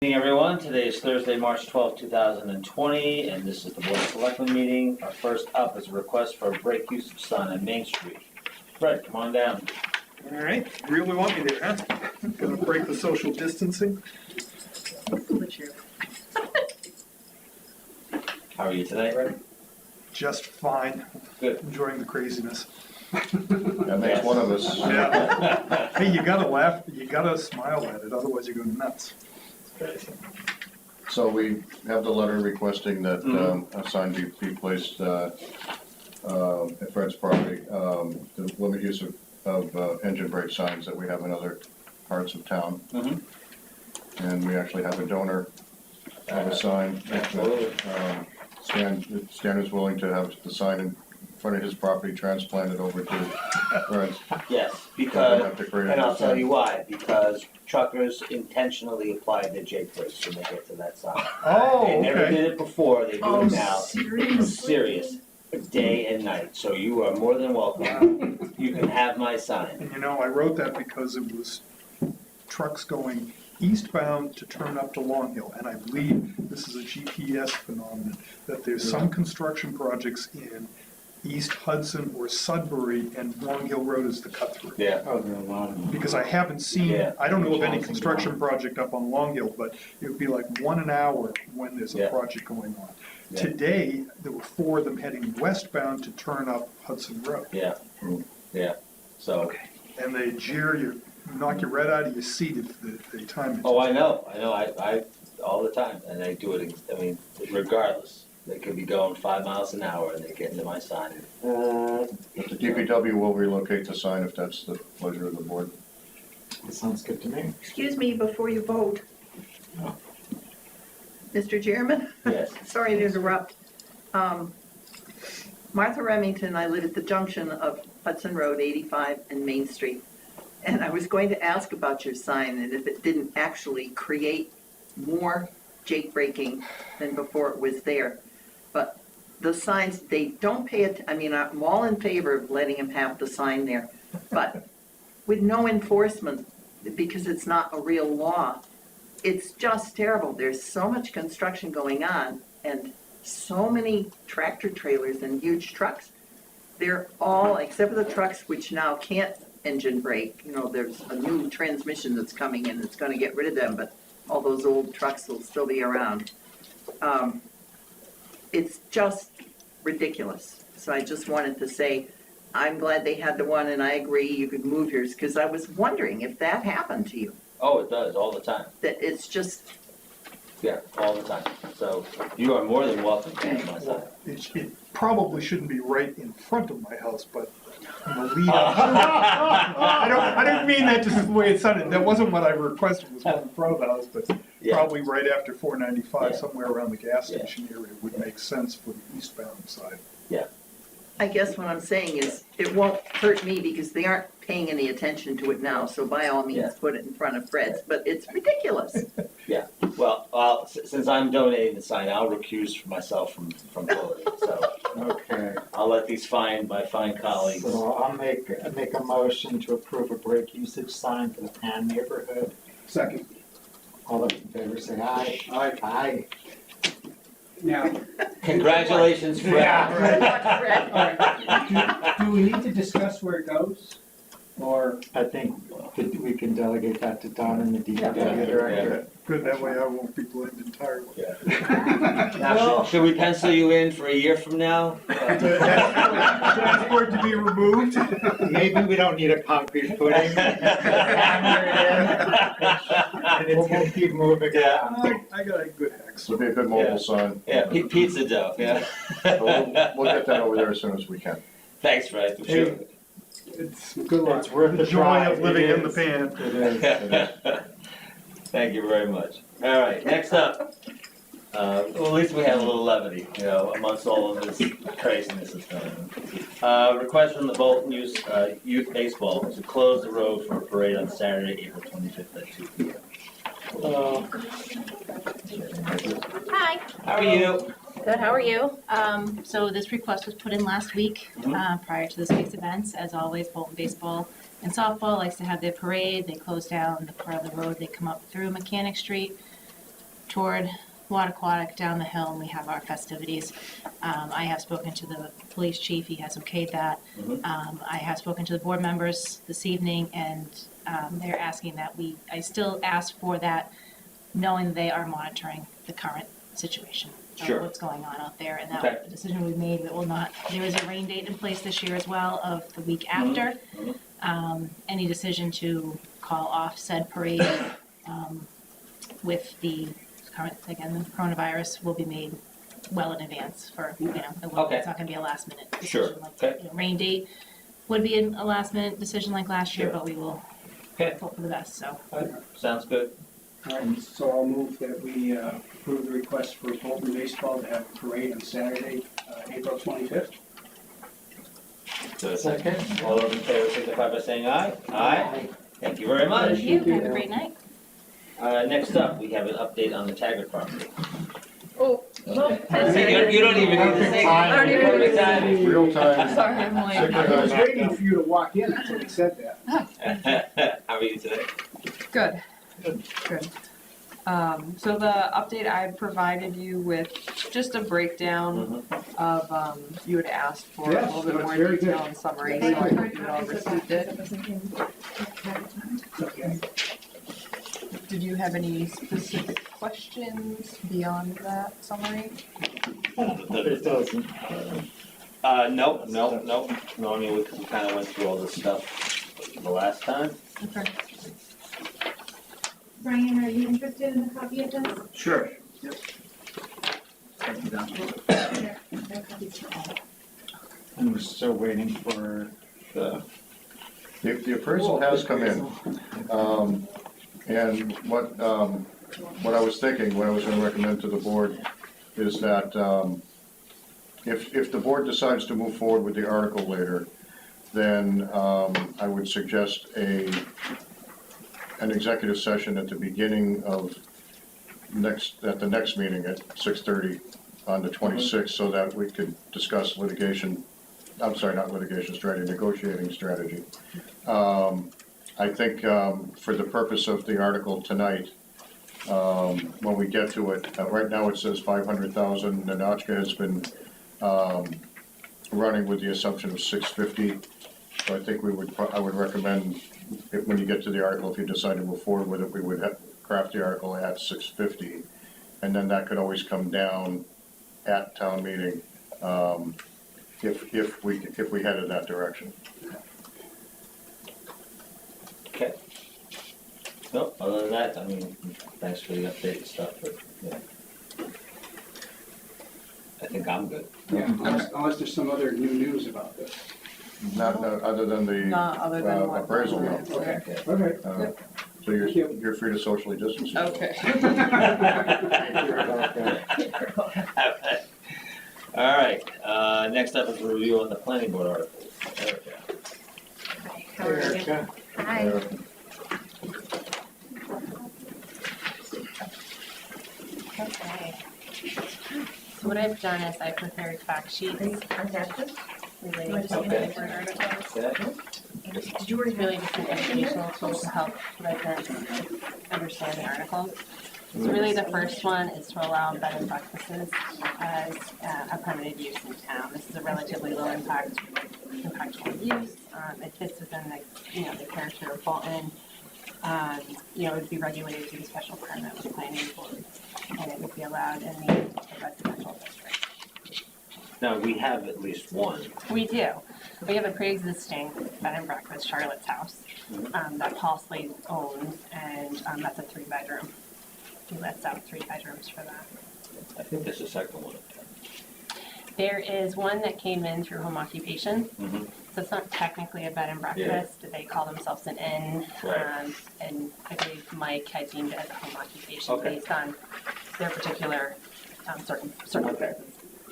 Good evening, everyone. Today is Thursday, March 12, 2020, and this is the Board of Selectmen meeting. Our first up is a request for a break usage sign on Main Street. Fred, come on down. All right, you really want me there, huh? Gonna break the social distancing? How are you today, Fred? Just fine. Good. Enjoying the craziness. That makes one of us. Yeah. Hey, you gotta laugh, you gotta smile at it, otherwise you go nuts. So we have the letter requesting that a sign be placed at Fred's property, to limit use of engine brake signs that we have in other parts of town. And we actually have a donor of a sign. Absolutely. Stan is willing to have the sign in front of his property transplanted over to Fred's. Yes, because, Have to create and a I'll tell sign. you why, because truckers intentionally apply their J brakes when they get to that sign. Oh, They never okay. did it before, they do it now. Seriously? Serious, day and night, so you are more than welcome. You can have my sign. And you know, I wrote that because it was trucks going eastbound to turn up to Long Hill, and I believe this is a GPS phenomenon, that there's some construction projects in East Hudson or Sudbury, and Long Hill Road is the cut through. Yeah. Oh, there are a lot of them. Because I haven't seen, Yeah. I don't know of any construction project up on Long Hill, but it would be like 1 hour when there's a Yeah. project going on. Yeah. Today, there were 4 of them heading westbound to turn up Hudson Road. Yeah, yeah, so. And they jeer you, knock you right out of your seat if they time it. Oh, I know, I, all the time, and they do it, I mean, regardless. They could be going 5 miles an hour and they get into my sign. But the DPW will relocate the sign if that's the pleasure of the board. That sounds good to me. Excuse me, before you vote. Mr. Chairman? Yes. Sorry to interrupt. Martha Remington and I live at the junction of Hudson Road, 85, and Main Street. And I was going to ask about your sign and if it didn't actually create more jake braking than before it was there. But the signs, they don't pay it, I mean, I'm all in favor of letting them have the sign there. But with no enforcement, because it's not a real law, it's just terrible. There's so much construction going on and so many tractor trailers and huge trucks. They're all, except for the trucks which now can't engine brake, you know, there's a new transmission that's coming in that's gonna get rid of them, but all those old trucks will still be around. It's just ridiculous. So I just wanted to say, I'm glad they had the one and I agree you could move yours, because I was wondering if that happened to you. Oh, it does, all the time, That it's just, yeah, all the time. So you are more than welcome to have my sign. It probably shouldn't be right in front of my house, but in the lead up. I don't mean that just the way it sounded. That wasn't what I requested, was one in front of the house, but Yeah. probably right after 495, Yeah. somewhere around the gas Yeah. station area would make sense for the eastbound side. I guess what I'm saying is, it won't hurt me because they aren't paying any attention to it now, so by all means, Yeah. put it in front of Fred's, but it's ridiculous. Yeah, well, since I'm donating the sign, I'll recuse myself from voting, so Okay, I'll let these my fine colleagues. so I'll make a motion to approve a brake usage sign for the Pan neighborhood. Second. All those in favor say aye. Aye. Aye. Now, Congratulations, Fred. do we need to discuss where it goes? Or, I think that we can delegate that to Don and the DPW Yeah. director. Good, that way I won't be blamed entirely. Now, should we pencil you in for a year from now? Ask for it to be removed. Maybe we don't need a concrete footing. Hammer it in, and it's gonna keep moving. Yeah. I got a good hex. This will be a good mobile sign. Yeah, pizza dough, yeah. But we'll get that over there as soon as we can. Thanks, Fred. Sure. It's good luck. It's worth the the joy try. of living It in the is. pan. It is. Thank you very much. All right, next up. Well, at least we have a little levity, you know, amongst all of this craziness that's going on. Request from the Bolton Youth Baseball to close the road for a parade on Saturday, April 25th at 2 p.m. Hi, How are you? good, how are you? So this request was put in last week, prior to this week's events. As always, Bolton Baseball and Softball likes to have their parade. They close down the part of the road, they come up through Mechanic Street. toward Wattaquatic down the hill, and we have our festivities. I have spoken to the police chief, he has okayed that. I have spoken to the board members this evening, and they're asking that I still ask for that, knowing they are monitoring the current situation Sure. of what's going on out there, and Okay. that the decision we made, it will not, there is a rain date in place this year as well of the week after. Any decision to call off said parade with the current, again, the coronavirus will be made well in advance for, Okay. it's not gonna be a last minute Sure. decision. Like, Okay. rain date would be a last minute decision like last year, Sure. but we will Okay. hope for the best, so. Sounds good. All right, so I'll move that we approve the request for Bolton Baseball to have a parade on Saturday, April 25th. So a second. All those in favor signify by saying aye. Aye. Thank you very much. Thank you, have a great night. Next up, we have an update on the Taggart property. Oh, well, You don't even need to say. I don't even- Perfect timing. Real time. sorry, I'm late. I was waiting for you to walk in until he said that. How are you today? Good. Good. So the update, I provided you with just a breakdown of, you had asked for a Yes, little bit that's more very detail good. and summary, so I hope you all received it. Okay. Did you have any specific questions beyond that summary? It doesn't. Nope. No, I mean, we kind of went through all this stuff the last time. Okay. Brian, are you interested in a copy of this? Sure. Thank you, Don. And we're still waiting for the. The appraisal has come in. And what I was thinking, what I was gonna recommend to the board is that, if the board decides to move forward with the article later, then, I would suggest an executive session at the beginning of at the next meeting at 6:30 on the 26th, so that we could discuss litigation, I'm sorry, not litigation strategy, negotiating strategy. I think, for the purpose of the article tonight, when we get to it, right now it says 500,000, Nanachka has been, running with the assumption of 650. So I think I would recommend, when you get to the article, if you decide to move forward with it, we would craft the article at 650. And then that could always come down at town meeting, if we headed that direction. Okay. No, other than that, I mean, thanks for the update and stuff, but, yeah. I think I'm good. Yeah, unless there's some other new news about this. Not, other than the Not other than what. appraisal, no. Okay. Okay. So you're free to socially distance yourself. Okay. All right, next up is a review on the planning board articles. Erica. How are you? Erica. Hi. Okay. So what I've done is I prepared fact sheets relating to the Okay. board articles. Okay. Did you really just an educational tool to help residents understand the articles? So really the first one is to allow bed and breakfasts as a permitted use in town. This is a relatively low impactful use. It fits within the character of Bolton. It would be regulated through the special permit with planning board, and it would be allowed in the residential district. Now, we have at least one. We do. We have a pre-existing bed and breakfast, Charlotte's House, that Paul Slade owns, and that's a 3-bedroom. He lets out 3 bedrooms for that. I think there's a second one. There is one that came in through home occupation, so it's not technically a bed and breakfast. They call themselves an inn, Right. and I believe Mike had deemed it as a home occupation Okay. based on their particular circumstances.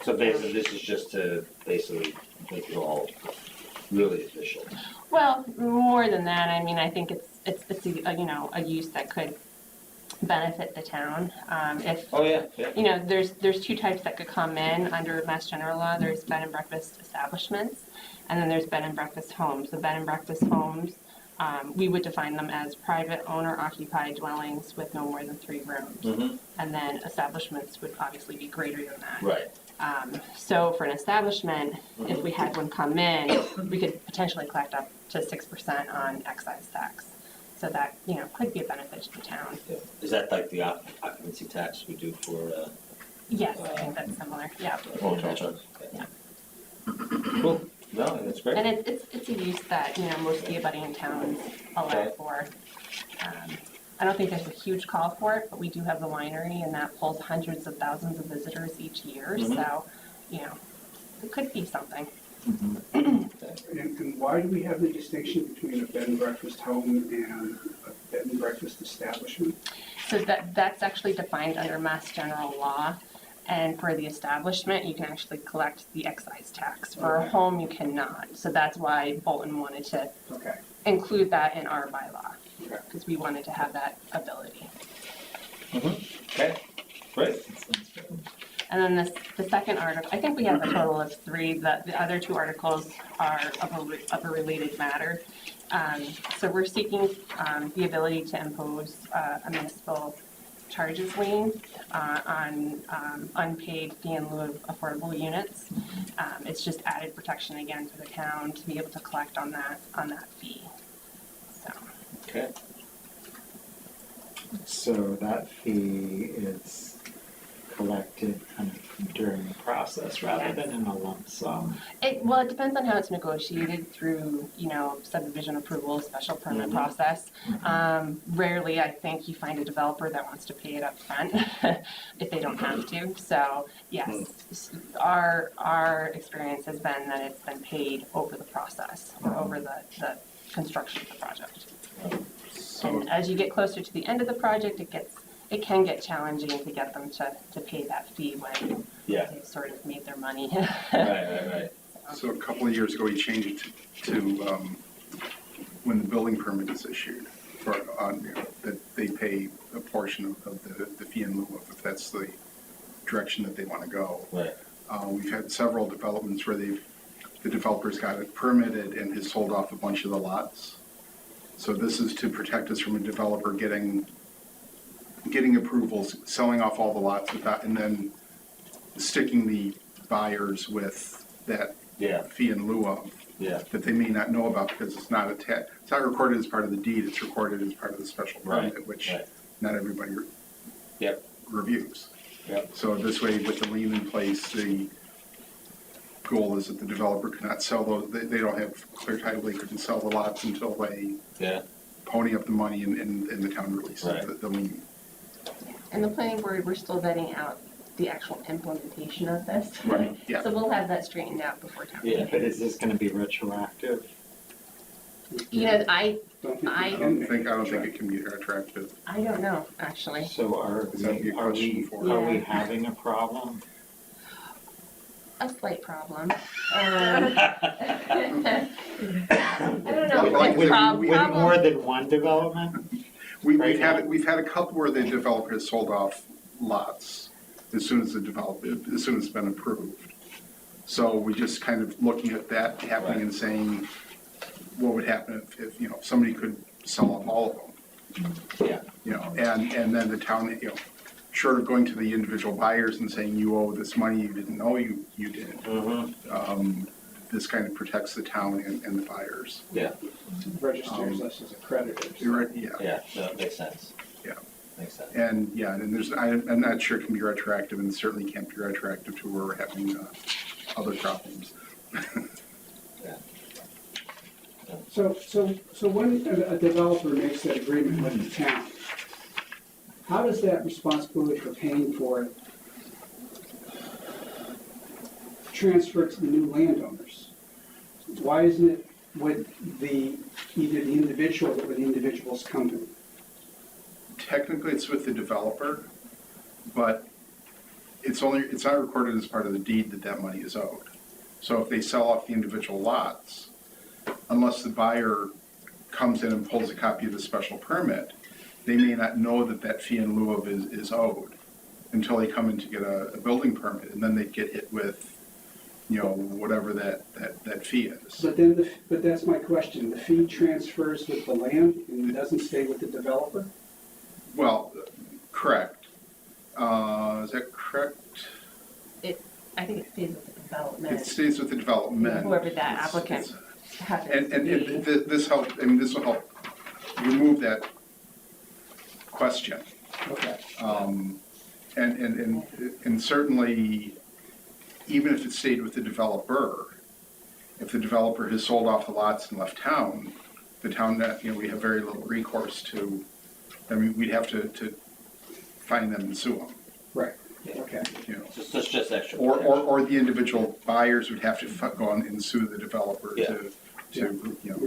So basically, this is just to basically make it all really official. Well, more than that, I mean, I think it's a use that could benefit the town. Oh, yeah. There's 2 types that could come in under Mass General Law. There's bed and breakfast establishments, and then there's bed and breakfast homes. The bed and breakfast homes we would define them as private owner occupied dwellings with no more than 3 rooms. Mm-hmm. And then establishments would obviously be greater than that. Right. So for an establishment, if we had one come in, we could potentially collect up to 6% on excise tax. So that, you know, could be a benefit to the town. Is that like the occupancy tax we do for, Yes, I think that's similar, yeah. Hotel tax. Yeah. Cool, no, that's great. And it's a use that, you know, most of the abutting towns allow Okay. for. I don't think there's a huge call for it, but we do have the winery and that pulls hundreds of thousands of visitors each year, Mhm. so, you know, it could be something. And why do we have the distinction between a bed and breakfast home and a bed and breakfast establishment? So that's actually defined under Mass General Law. And for the establishment, you can actually collect the excise tax. For a Okay. home, you cannot. So that's why Bolton wanted to Okay. include that in our bylaw, Okay. because we wanted to have that ability. Okay, great. And then the second article, I think we have a total of 3. The other 2 articles are of a related matter. So we're seeking the ability to impose a municipal charges lien on unpaid fee in lieu of affordable units. It's just added protection again for the town to be able to collect on that fee. So Okay. So that fee is collected kind of during the process rather than in a lump sum. it depends on how it's negotiated through, you know, subdivision approval, special permit Mhm. process. Rarely, I think, you find a developer that wants to pay it up front if they don't have to. So, yes, our experience has been that it's been paid over the process or over the construction of the project. So, And as you get closer to the end of the project, it can get challenging to get them to pay that fee when Yeah. they've sort of made their money. Right. So a couple of years ago, we changed it to when the building permit is issued, for, that they pay a portion of the fee in lieu of, if that's the direction that they want to go. Right. We've had several developments where the developers got it permitted and has sold off a bunch of the lots. So this is to protect us from a developer getting approvals, selling off all the lots without, and then sticking the buyers with that Yeah, fee in lieu of, yeah, that they may not know about because it's not it's not recorded as part of the deed, it's recorded as part of the special permit, Right, which right. not everybody Yep. reviews. Yep. So this way, with the lien in place, the goal is that the developer cannot sell those, they don't have clear title, they couldn't sell the lots until they yeah, pony up the money and the town releases Right. the lien. And the planning board, we're still vetting out the actual implementation of this. Right, yeah. So we'll have that straightened out before town Yeah. But meeting. is this gonna be retroactive? You know, I Don't think I I we don't can think it can be attractive. don't know, actually. So are Is that the question for? are we Yeah. having a problem? A slight problem. I don't know, Like, With problem. more than one development? We've Right now. had a couple where the developer has sold off lots as soon as as soon as it's been approved. So we just kind of looking at that happening and saying, what would happen if somebody could sell off all of them? yeah, And then the town, short of going to the individual buyers and saying, you owe this money you didn't know you did. This kind of protects the town and the buyers. yeah, registers us as a creditor. You're right, yeah. yeah, no, it makes sense. Yeah. Makes sense. And I'm not sure it can be retroactive, and certainly can't be retroactive to where we're having other problems. So when a developer makes that agreement with the town, how does that responsibility for paying for it transfer to the new landowners? Why isn't it with either the individual or the individual's company? Technically, it's with the developer, but it's not recorded as part of the deed that money is owed. So if they sell off the individual lots, unless the buyer comes in and pulls a copy of the special permit, they may not know that fee in lieu of is owed until they come in to get a building permit, and then they get hit with, whatever that fee is. But then, but that's my question, the fee transfers with the land and it doesn't stay with the developer? Well, correct. Is that correct? I think it stays with the It development, stays with the development. whoever that applicant happens to And be. this will help remove that question. Okay. And certainly, even if it stayed with the developer, if the developer has sold off the lots and left town, the town that, we have very little recourse to, we'd have to find them and sue them, Right, okay. It's just extra. Or the individual buyers would have to go on and sue the developer Yeah.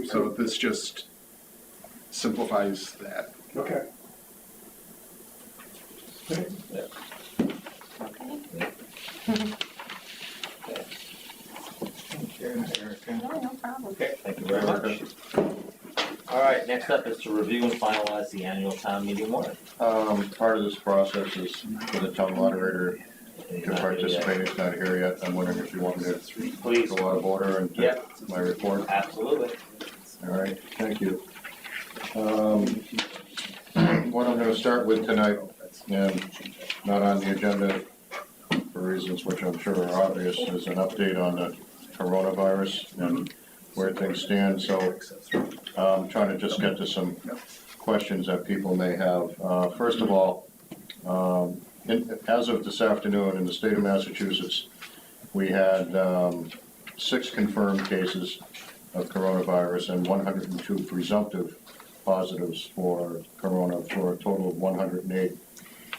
so this just simplifies that. Okay. No, no problem. Okay, thank you very much. All right, next up is to review and finalize the annual town meeting warrant. Part of this process is for the town moderator to participate. He's not here yet. I'm wondering if you want me to Please. go out of order and Yeah. take my report. Absolutely. All right, thank you. What I'm gonna start with tonight, and not on the agenda for reasons which I'm sure are obvious, is an update on the coronavirus and where things stand. So I'm trying to just get to some questions that people may have. First of all, as of this afternoon in the state of Massachusetts, we had 6 confirmed cases of coronavirus and 102 presumptive positives for corona, for a total of 108.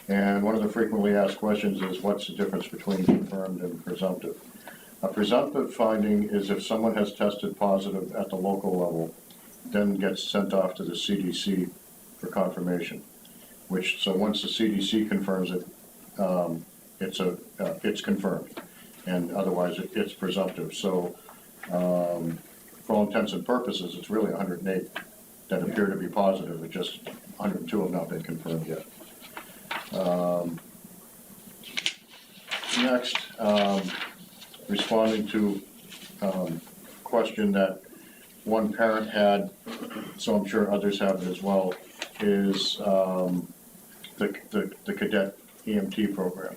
And one of the frequently asked questions is, what's the difference between confirmed and presumptive? A presumptive finding is if someone has tested positive at the local level, then gets sent off to the CDC for confirmation. So once the CDC confirms it, it's confirmed, and otherwise it's presumptive. So for all intents and purposes, it's really 108 that appear to be positive. It just 102 have not been confirmed yet. Next, responding to question that one parent had, so I'm sure others have it as well, is the cadet EMT program.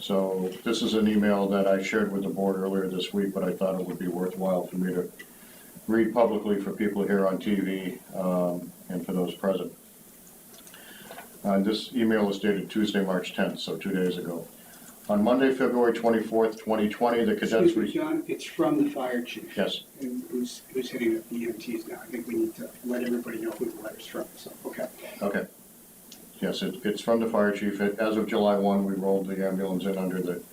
So this is an email that I shared with the board earlier this week, but I thought it would be worthwhile for me to read publicly for people here on TV and for those present. This email was dated Tuesday, March 10th, so 2 days ago. On Monday, February 24th, 2020, the cadets... Excuse me, John, it's from the fire chief. Yes. And who's heading up the EMTs now. I think we need to let everybody know who the letter's from, so, okay. Okay. Yes, it's from the fire chief. As of July 1, we rolled the ambulance in under the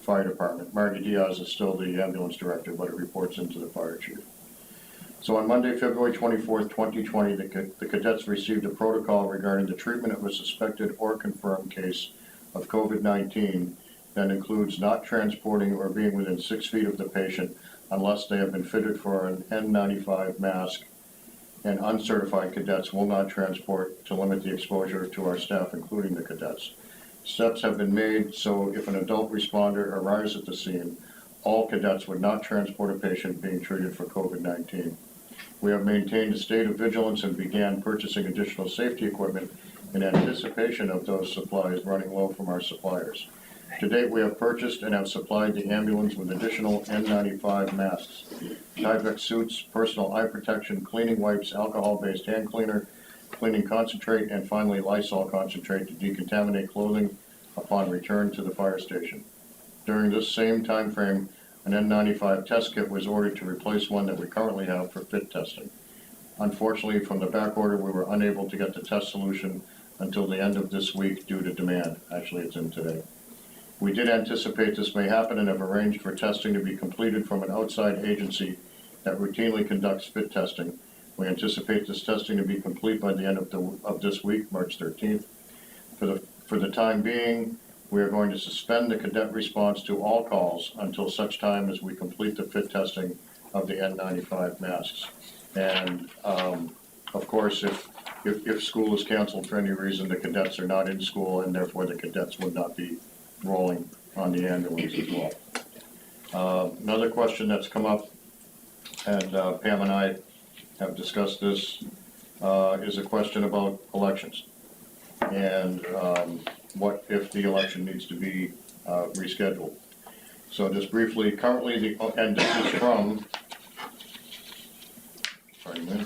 fire department. Margie Diaz is still the ambulance director, but it reports into the fire chief. So on Monday, February 24th, 2020, the cadets received a protocol regarding the treatment of a suspected or confirmed case of COVID-19 that includes not transporting or being within 6 feet of the patient unless they have been fitted for an N95 mask, and uncertified cadets will not transport to limit the exposure to our staff, including the cadets. Steps have been made so if an adult responder arrives at the scene, all cadets would not transport a patient being treated for COVID-19. We have maintained a state of vigilance and began purchasing additional safety equipment in anticipation of those supplies running low from our suppliers. To date, we have purchased and have supplied the ambulance with additional N95 masks, Tyvek suits, personal eye protection, cleaning wipes, alcohol-based hand cleaner, cleaning concentrate, and finally Lysol concentrate to decontaminate clothing upon return to the fire station. During this same time frame, an N95 test kit was ordered to replace one that we currently have for fit testing. Unfortunately, from the back order, we were unable to get the test solution until the end of this week due to demand. Actually, it's in today. We did anticipate this may happen and have arranged for testing to be completed from an outside agency that routinely conducts fit testing. We anticipate this testing to be complete by the end of this week, March 13th. For the time being, we are going to suspend the cadet response to all calls until such time as we complete the fit testing of the N95 masks. And of course, if school is canceled for any reason, the cadets are not in school, and therefore the cadets would not be rolling on the ambulance as well. Another question that's come up, and Pam and I have discussed this, is a question about elections. And what if the election needs to be rescheduled? So just briefly, currently, and this is from, pardon me,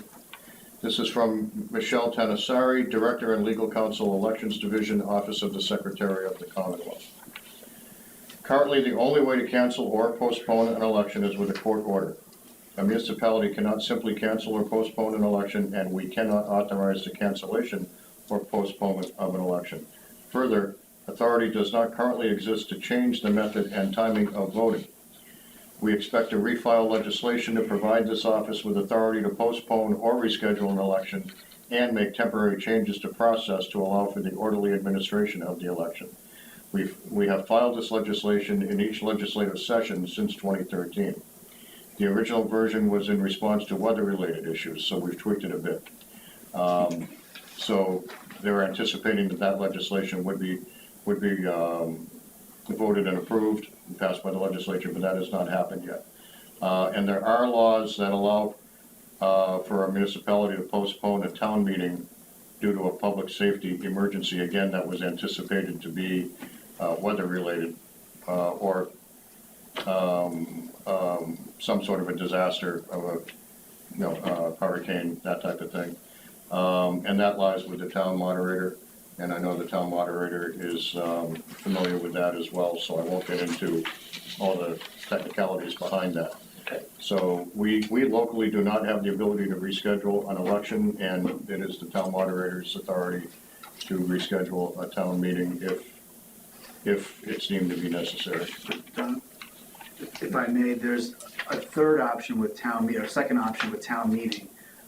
this is from Michelle Tanasari, Director and Legal Counsel, Elections Division, Office of the Secretary of the Commonwealth. Currently, the only way to cancel or postpone an election is with a court order. A municipality cannot simply cancel or postpone an election, and we cannot authorize the cancellation or postponement of an election. Further, authority does not currently exist to change the method and timing of voting. We expect to refile legislation to provide this office with authority to postpone or reschedule an election and make temporary changes to process to allow for the orderly administration of the election. We have filed this legislation in each legislative session since 2013. The original version was in response to weather-related issues, so we've tweaked it a bit. So they're anticipating that legislation would be voted and approved and passed by the legislature, but that has not happened yet. And there are laws that allow for a municipality to postpone a town meeting due to a public safety emergency, again, that was anticipated to be weather-related or some sort of a disaster of a hurricane, that type of thing. And that lies with the town moderator, and I know the town moderator is familiar with that as well, so I won't get into all the technicalities behind that. Okay. So we locally do not have the ability to reschedule an election, and it is the town moderator's authority to reschedule a town meeting if it's deemed to be necessary. If I may, there's a third option with town meeting, or second option with town meeting,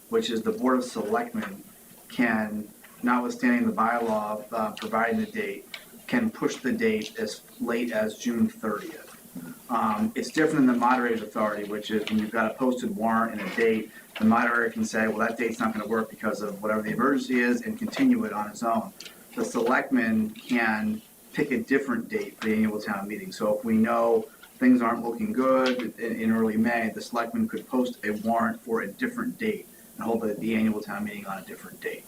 which is the Board of Selectmen can, notwithstanding the bylaw providing the date, can push the date as late as June 30th. It's different than the moderator's authority, which is when you've got a posted warrant and a date, the moderator can say, well, that date's not going to work because of whatever the emergency is, and continue it on its own. The selectmen can pick a different date for the annual town meeting. So if we know things aren't looking good in early May, the selectmen could post a warrant for a different date and hold the annual town meeting on a different date.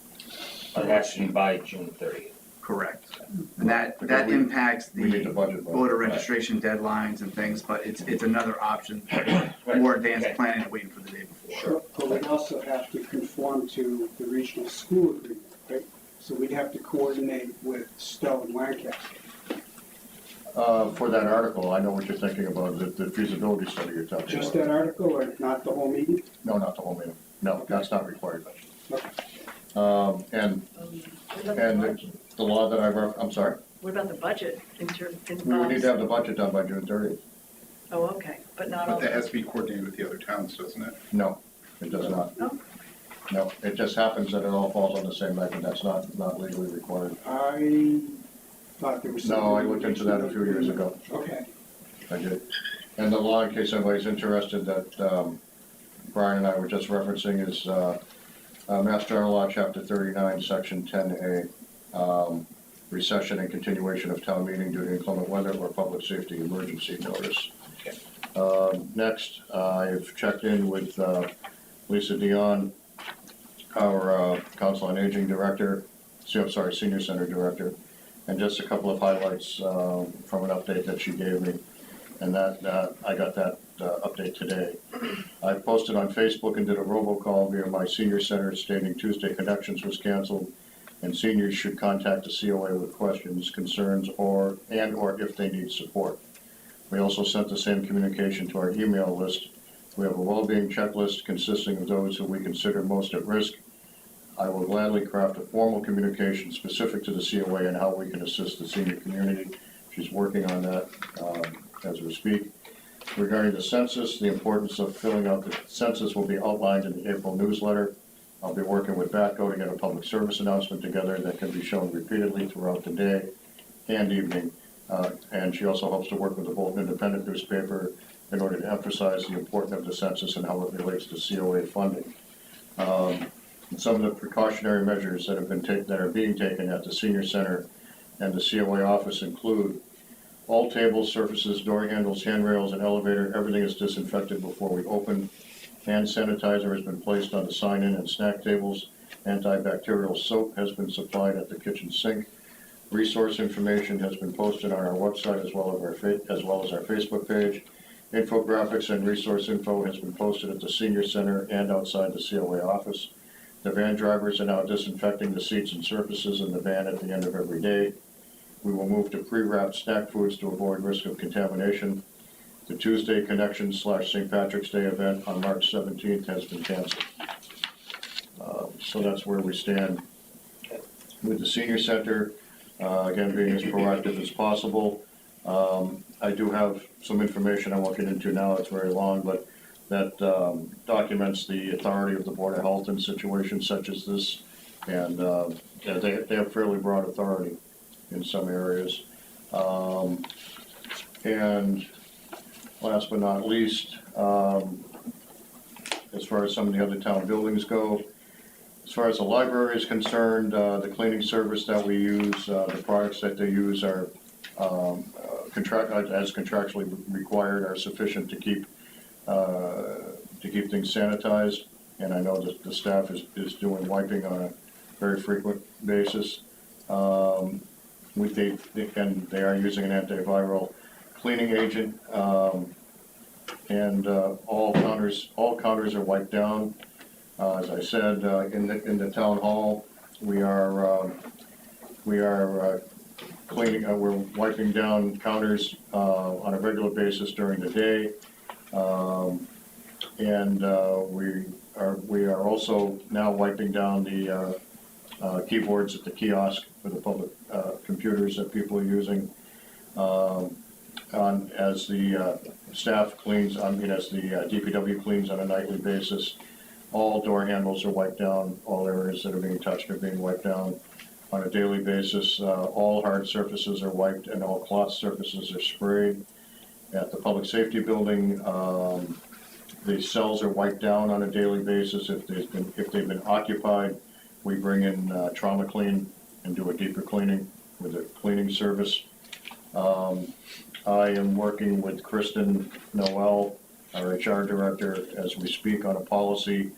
It has to be by June 30th. Correct. And that Because impacts we need the the budget vote. voter registration deadlines and things, but it's another option, Right. more advanced Okay. planning and waiting for the day before. But we'd also have to conform to the regional school agreement, right? So we'd have to coordinate with Stowe and Lancaster. For that article, I know what you're thinking about, the feasibility study you're talking about. Just that article or not the whole meeting? No, not the whole meeting. No, that's not required. Okay. And the law that I'm sorry, What about the budget in we would need to have the budget done by June 30th. Oh, okay, but not all. But that has to be coordinated with the other towns, doesn't it? No, it does not. No? No, it just happens that it all falls on the same night, and that's not legally required. I thought there was something. No, I looked into that a few years ago. Okay. I did. And the law, in case anybody's interested, that Brian and I were just referencing is Mass General Law, Chapter 39, Section 10A, recession and continuation of town meeting due to inclement weather or public safety emergency notice. Next, I've checked in with Lisa Dion, our Council on Aging Director, Senior Center Director, and just a couple of highlights from an update that she gave me. And that I got that update today. I posted on Facebook and did a robocall via my senior center stating Tuesday Connections was canceled and seniors should contact the COA with questions, concerns, or if they need support. We also sent the same communication to our email list. We have a well-being checklist consisting of those who we consider most at risk. I will gladly craft a formal communication specific to the COA and how we can assist the senior community. She's working on that as we speak. Regarding the census, the importance of filling out the census will be outlined in the April newsletter. I'll be working with BATCO to get a public service announcement together that can be shown repeatedly throughout the day and evening. And she also hopes to work with the Bolton Independent newspaper in order to emphasize the importance of the census and how it relates to COA funding. Some of the precautionary measures that are being taken at the senior center and the COA office include All tables, surfaces, door handles, handrails, and elevator, everything is disinfected before we open. Hand sanitizer has been placed on the sign-in and snack tables. Antibacterial soap has been supplied at the kitchen sink. Resource information has been posted on our website as well as our Facebook page. Infographics and resource info has been posted at the senior center and outside the COA office. The van drivers are now disinfecting the seats and surfaces in the van at the end of every day. We will move to pre-wrapped snack foods to avoid risk of contamination. The Tuesday Connection / St. Patrick's Day event on March 17th has been canceled. So that's where we stand with the senior center, again, being as proactive as possible. I do have some information I won't get into now, it's very long, but that documents the authority of the Board of Health in situations such as this. And yeah, they have fairly broad authority in some areas. And last but not least, as far as some of the other town buildings go, as far as the library is concerned, the cleaning service that we use, the products that they use are as contractually required, are sufficient to keep things sanitized. And I know that the staff is doing wiping on a very frequent basis. They are using an antiviral cleaning agent, and all counters are wiped down. As I said, in the town hall, we are cleaning. We're wiping down counters on a regular basis during the day, and we are also now wiping down the keyboards at the kiosk for the public computers that people are using. As the staff cleans, as the DPW cleans on a nightly basis, all door handles are wiped down, all areas that are being touched are being wiped down on a daily basis. All hard surfaces are wiped and all cloth surfaces are sprayed. At the public safety building, the cells are wiped down on a daily basis. If they've been occupied, we bring in trauma clean and do a deeper cleaning with a cleaning service. I am working with Kristen Noel, our HR director, as we speak on a policy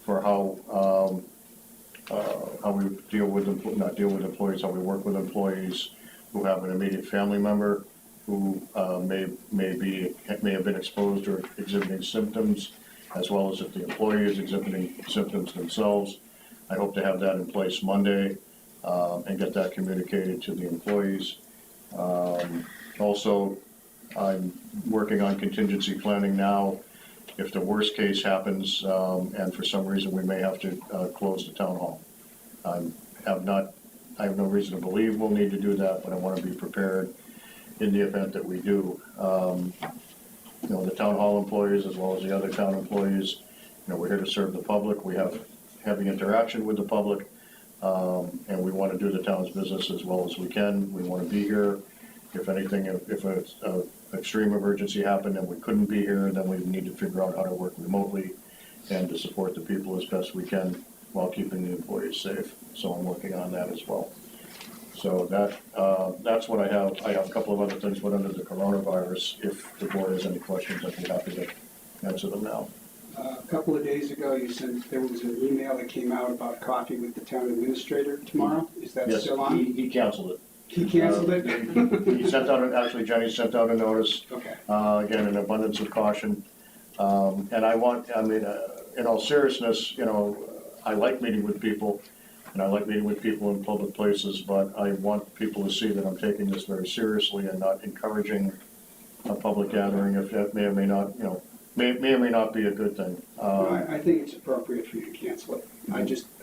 for how we deal with employees, how we work with employees who have an immediate family member who may have been exposed or exhibiting symptoms, as well as if the employee is exhibiting symptoms themselves. I hope to have that in place Monday and get that communicated to the employees. Also, I'm working on contingency planning now. If the worst case happens, and for some reason we may have to close the town hall. I have no reason to believe we'll need to do that, but I want to be prepared in the event that we do. The town hall employees, as well as the other town employees, we're here to serve the public. We have having interaction with the public, and we want to do the town's business as well as we can. We want to be here. If anything, if an extreme emergency happened and we couldn't be here, then we need to figure out how to work remotely and to support the people as best we can while keeping the employees safe. So I'm working on that as well. So that's what I have. I have a couple of other things, but under the coronavirus, if the board has any questions, I'd be happy to answer them now. A couple of days ago, you said there was an email that came out about coffee with the town administrator tomorrow. Is that Yes, still on? he canceled it. He canceled it? He sent out, actually Jenny sent out a notice, Okay. Again, an abundance of caution. And in all seriousness, I like meeting with people, and I like meeting with people in public places, but I want people to see that I'm taking this very seriously and not encouraging a public gathering if that may or may not, may or may not be a good thing. I think it's appropriate for you to cancel it.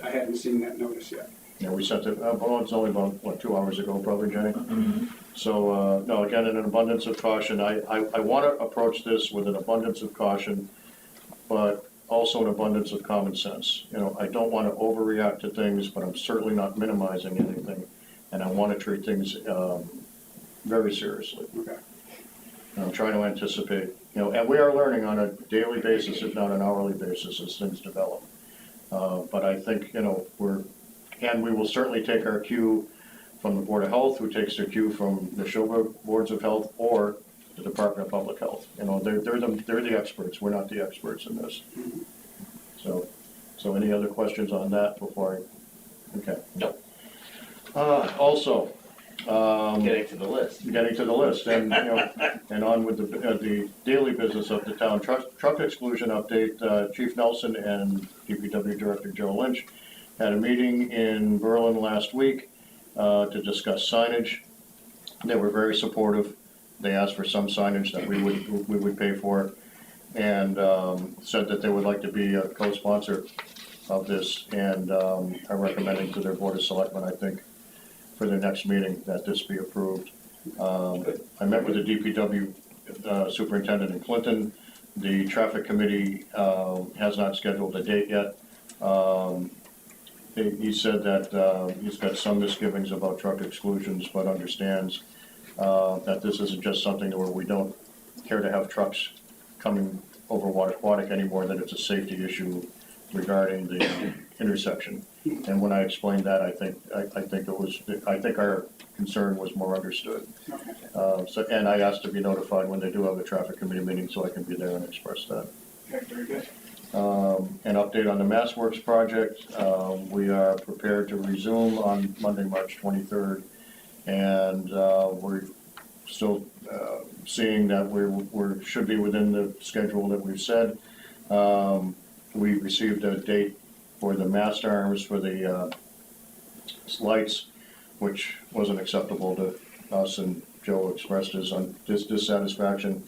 I hadn't seen that notice yet. We sent it, it's only about, 2 hours ago, probably, Jenny? Mm-hmm. So, no, again, in an abundance of caution, I want to approach this with an abundance of caution, but also an abundance of common sense. I don't want to overreact to things, but I'm certainly not minimizing anything, and I want to treat things very seriously. Okay. And I'm trying to anticipate, and we are learning on a daily basis, if not an hourly basis, as things develop. But I think, we will certainly take our cue from the Board of Health, who takes their cue from the Neshoba Boards of Health, or the Department of Public Health. You know, they're the experts, we're not the experts in this. So any other questions on that before I, okay. Nope. Also, Getting to the list. and, you know, and on with the daily business of the town. Truck exclusion update, Chief Nelson and DPW Director Joe Lynch had a meeting in Berlin last week to discuss signage. They were very supportive. They asked for some signage that we would pay for, and said that they would like to be a co-sponsor of this, and are recommending to their Board of Selectmen, I think, for their next meeting, that this be approved. I met with the DPW superintendent in Clinton. The traffic committee has not scheduled a date yet. He said that he's got some misgivings about truck exclusions, but understands that this isn't just something where we don't care to have trucks coming over Waterquatic anymore, that it's a safety issue regarding the intersection. And when I explained that, I think our concern was more understood. And I asked to be notified when they do have a traffic committee meeting, so I can be there and express that. Okay, very good. An update on the MassWorks project. We are prepared to resume on Monday, March 23rd. And we're still seeing that we should be within the schedule that we've said. We received a date for the mast arms for the lights, which wasn't acceptable to us, and Joe expressed his dissatisfaction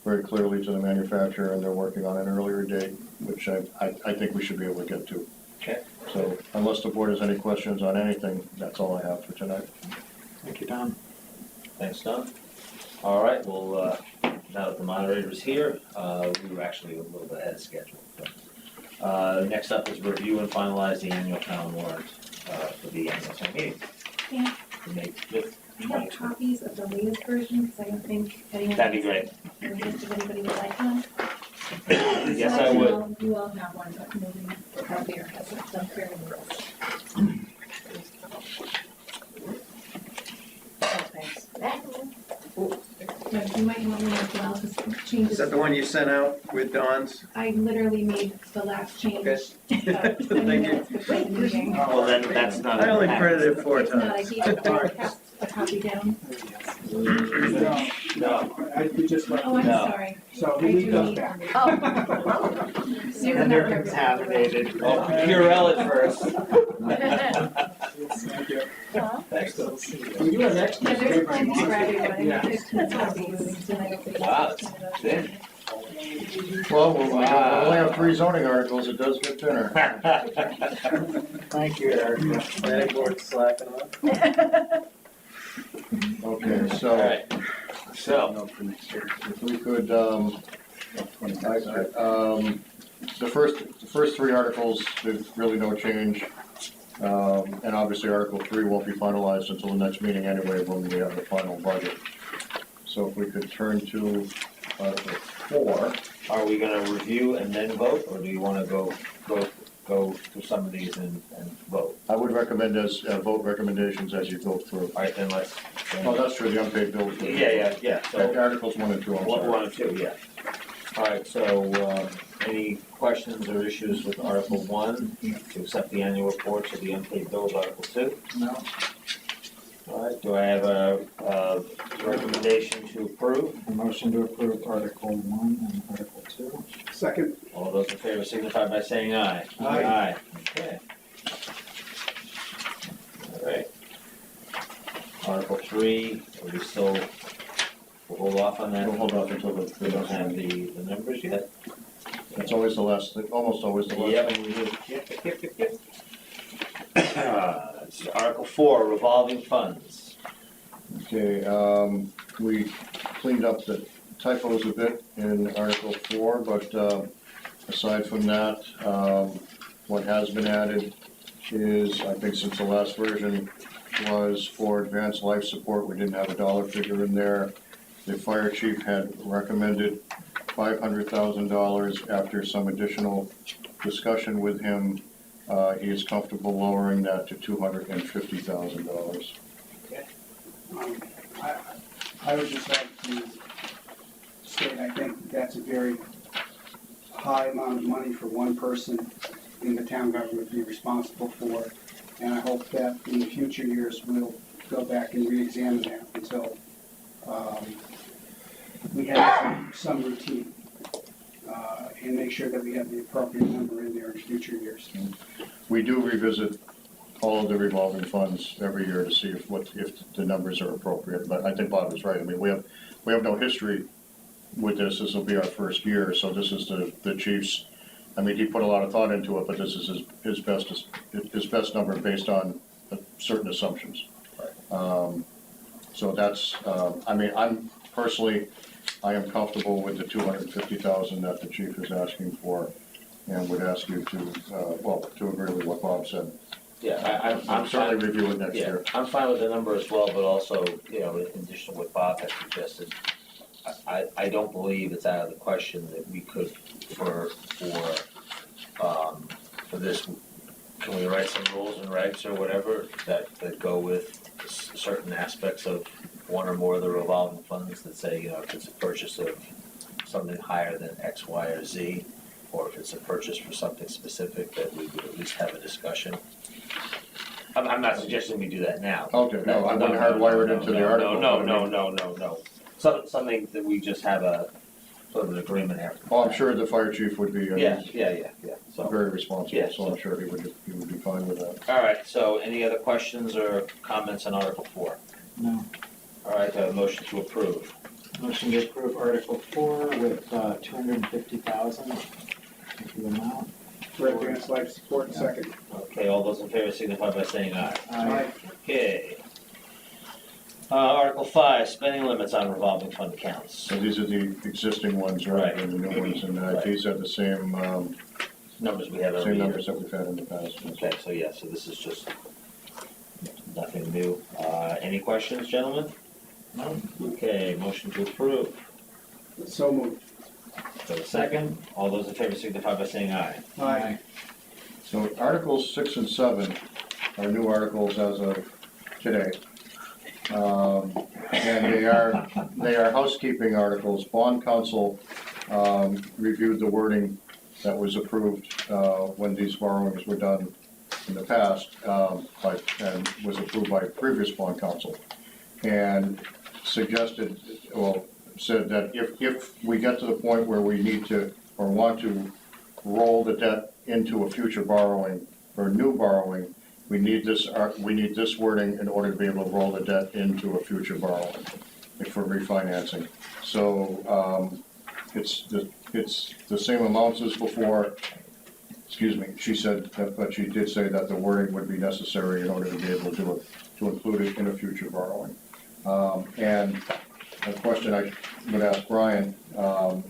very clearly to the manufacturer, and they're working on an earlier date, which I think we should be able to get to. Okay. So unless the board has any questions on anything, that's all I have for tonight. Thank you, Tom. Thanks, Don. All right, well, now that the moderator's here, we were actually a little bit ahead of schedule. Next up is review and finalize the annual town warrant for the annual town meeting. Yeah. May 5th, I have copies of the latest version, because I don't think anyone. That'd be great. I don't think if anybody would like one. Yes, So I would. You all have one, but maybe Javier hasn't done very well. Oh, thanks. No, you might want one as well, because changes. Is that the one you sent out with Dawn's? I literally made the last change. Okay. Thank you. Well, then that's not. I only printed it 4 It's not, I times. gave a copy down. No. I could just let. Oh, I'm No. sorry. So I we do need those need back. one. Oh. Susan, And they're I'm contaminated. Oh, Purell it first. Thank you. Huh? Thanks. We do have extra. Yeah, there's plenty for everybody. Yeah. There's copies, and I don't think- Wow, it's thin. Well, we only have 3 zoning articles, it does get thinner. Thank you, Eric. Planning board slacking off. Okay, All so right, so, if we could, the first 3 articles, there's really no change. And obviously Article 3 won't be finalized until the next meeting anyway, when we have the final budget. So if we could turn to Article 4. are we gonna review and then vote, or do you wanna go through some of these and vote? I would recommend as, vote recommendations as you go through. All right, then let's. Oh, that's true, the unpaid bills. Yeah, so, Articles 1 and 2, I'm sorry. 1 and 2, yeah. All right, so, any questions or issues with Article 1, to accept the annual reports of the unpaid bills, Article 2? No. All right, do I have a recommendation to approve? A motion to approve Article 1 and Article 2. Second. All those in favor signify by saying aye. Aye. Okay. All right. Article 3, are we still, we'll hold off on that? We'll hold off until We don't have the numbers yet? It's always the last, almost always the last Yep. thing we do. Yep. It's Article 4, revolving funds. Okay, we cleaned up the typos a bit in Article 4, but aside from that, what has been added is, I think since the last version was for advanced life support, we didn't have a dollar figure in there. The fire chief had recommended $500,000. After some additional discussion with him, he is comfortable lowering that to $250,000. I I would just like to state, I think that's a very high amount of money for one person in the town government to be responsible for. And I hope that in the future years, we'll go back and re-examine that until we have some routine. And make sure that we have the appropriate number in there in future years. We do revisit all of the revolving funds every year to see if the numbers are appropriate, but I think Bob is right. I mean, we have no history with this. This will be our first year, so this is the chief's. I mean, he put a lot of thought into it, but this is his best number based on certain assumptions. So that's, I mean, I am comfortable with the 250,000 that the chief is asking for, and would ask you to, to agree with what Bob said. Yeah, I'm Certainly fine. review it next Yeah, year. I'm fine with the number as well, but also, in addition to what Bob has suggested, I don't believe it's out of the question that we could, for this, can we write some rules and regs or whatever that go with certain aspects of one or more of the revolving funds that say, if it's a purchase of something higher than X, Y, or Z, or if it's a purchase for something specific, that we would at least have a discussion. I'm not suggesting we do that now. Okay, no, I wouldn't hardwire it into the article. No. Something that we just have a sort of an agreement after. Oh, I'm sure the fire chief would be Yeah, so. very responsible, Yeah, so I'm sure he would be fine with that. All right, so any other questions or comments on Article 4? No. All right, do I have a motion to approve? Motion to approve Article 4 with 250,000. The amount. For advanced life support, second. Okay, all those in favor signify by saying aye. Aye. Okay. Article 5, spending limits on revolving fund accounts. So these are the existing ones, right, and the new ones, and these are the same, Numbers we have every same year. numbers that we've had in the past. Okay, so this is just nothing new. Any questions, gentlemen? No? Okay, motion to approve. So moved. For the second, all those in favor signify by saying aye. Aye. So Articles 6 and 7 are new articles as of today. And they are housekeeping articles. Bond council reviewed the wording that was approved when these borrowings were done in the past, and was approved by previous bond council. And suggested, said that if we get to the point where we need to or want to roll the debt into a future borrowing or new borrowing, we need this wording in order to be able to roll the debt into a future borrowing for refinancing. So it's the same amounts as before. Excuse me. She said that, but she did say that the wording would be necessary in order to be able to include it in a future borrowing. And a question I would ask Brian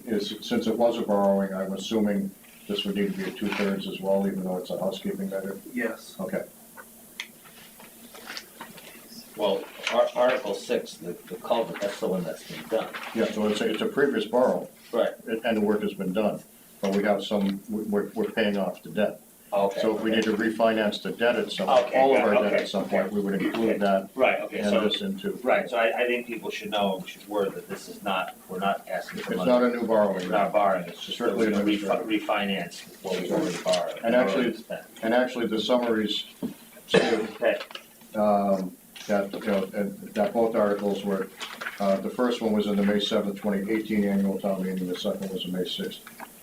is, since it was a borrowing, I'm assuming this would need to be a 2/3 as well, even though it's a housekeeping measure? Yes. Okay. Well, Article 6, the culvert, that's the one that's been done. Yeah, so it's a previous borrow, Right. and the work has been done, but we have we're paying off the debt. Okay. So if we need to refinance the debt at some, Okay, all of our got it, debt okay, at some point, okay. we would include that Right, okay, and so, this into. right, so I think people should know, we should word that this is not, we're not asking for It's money. not a new borrowing. We're not borrowing, it's just that we're gonna Certainly refinance what we've already borrowed. And actually- Already spent. And actually, the summaries state Okay, that both articles were, the first one was in the May 7th, 2018 annual town meeting, the second was the May 6th,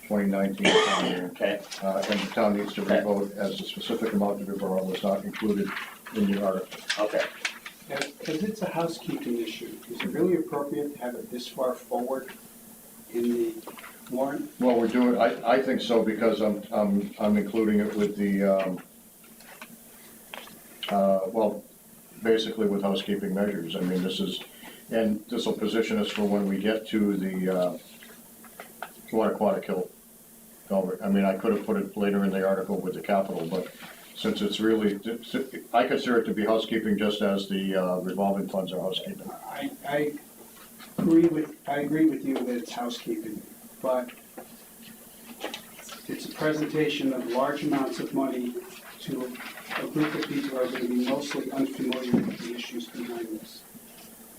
2019 town meeting. okay, And the town needs to revote as the specific amount to be borrowed was not included in the article. okay. As it's a housekeeping issue, is it really appropriate to have it this far forward in the warrant? Well, we're doing, I think so, because I'm including it with the, basically with housekeeping measures. I mean, this will position us for when we get to the Aquatic Hill culvert. I mean, I could have put it later in the article with the capital, but since it's really, I consider it to be housekeeping just as the revolving funds are housekeeping. I agree with you that it's housekeeping, but it's a presentation of large amounts of money to a group of people who are going to be mostly unfamiliar with the issues behind this.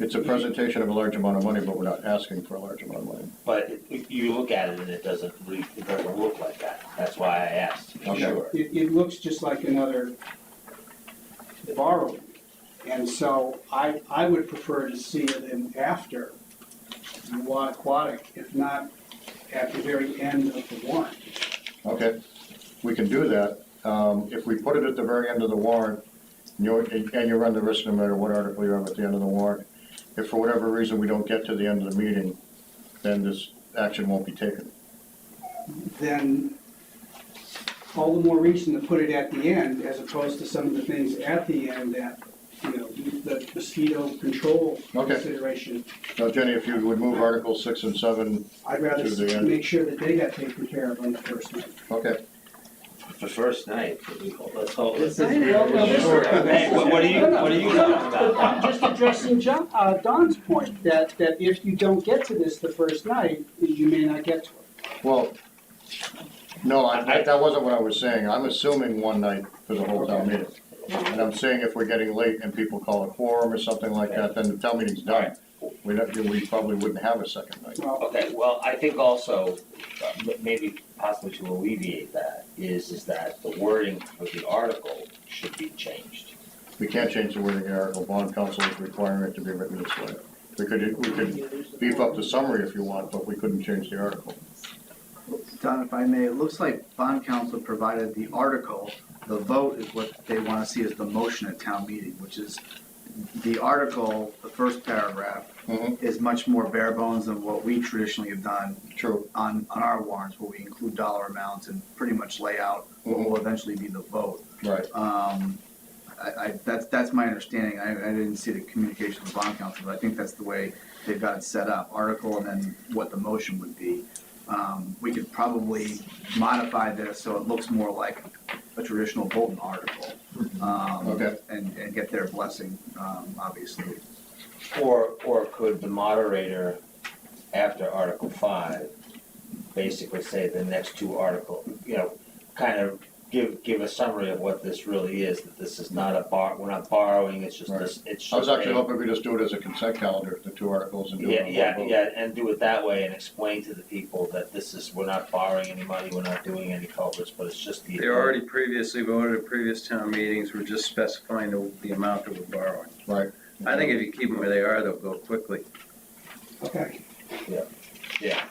It's a presentation of a large amount of money, but we're not asking for a large amount of money. But you look at it and it doesn't look like that. That's why I asked, to be Okay. sure. It looks just like another borrowing. And so I would prefer to see it in after the Watt Aquatic, if not at the very end of the warrant. Okay, we can do that. If we put it at the very end of the warrant, and you run the risk no matter what article you're on at the end of the warrant, if for whatever reason we don't get to the end of the meeting, then this action won't be taken. Then all the more reason to put it at the end as opposed to some of the things at the end that, you know, the mosquito control Okay. consideration. Now, Jenny, if you would move Articles 6 and 7, I'd rather To the end. make sure that they got taken care of on the first night. okay. The first night, let's hold it. Hey, What are you talking about? I'm just addressing Don's point, that if you don't get to this the first night, you may not get to it. Well, no, that wasn't what I was saying. I'm assuming one night for the whole town meeting. And I'm saying if we're getting late and people call a quorum or something like that, then the town meeting's done. We probably wouldn't have a second night. Well, Okay, well, I think also, maybe possibly to alleviate that, is that the wording of the article should be changed. We can't change the wording of the article. Bond council is requiring it to be written this way. We could beef up the summary if you want, but we couldn't change the article. Don, if I may, it looks like bond council provided the article. The vote is what they want to see as the motion at town meeting, which is the article, the first paragraph, is much more bare bones than what we traditionally have done True. on our warrants, where we include dollar amounts and pretty much lay out what will eventually be the vote. Right. That's my understanding. I didn't see the communication with bond council, but I think that's the way they've got it set up, article and then what the motion would be. We could probably modify this so it looks more like a traditional Bolton article. Okay. And get their blessing, obviously. Or could the moderator, after Article 5, basically say the next two articles, kind of give a summary of what this really is, that this is not we're not borrowing, it's just Right. this, it's just I was actually a- hoping we just do it as a consent calendar, the two articles, and do it on one vote. Yeah, and do it that way and explain to the people that we're not borrowing any money, we're not doing any culverts, but it's just the. They already previously voted at previous town meetings, we're just specifying the amount that we're borrowing. Right. I think if you keep them where they are, they'll go quickly. okay. Yeah,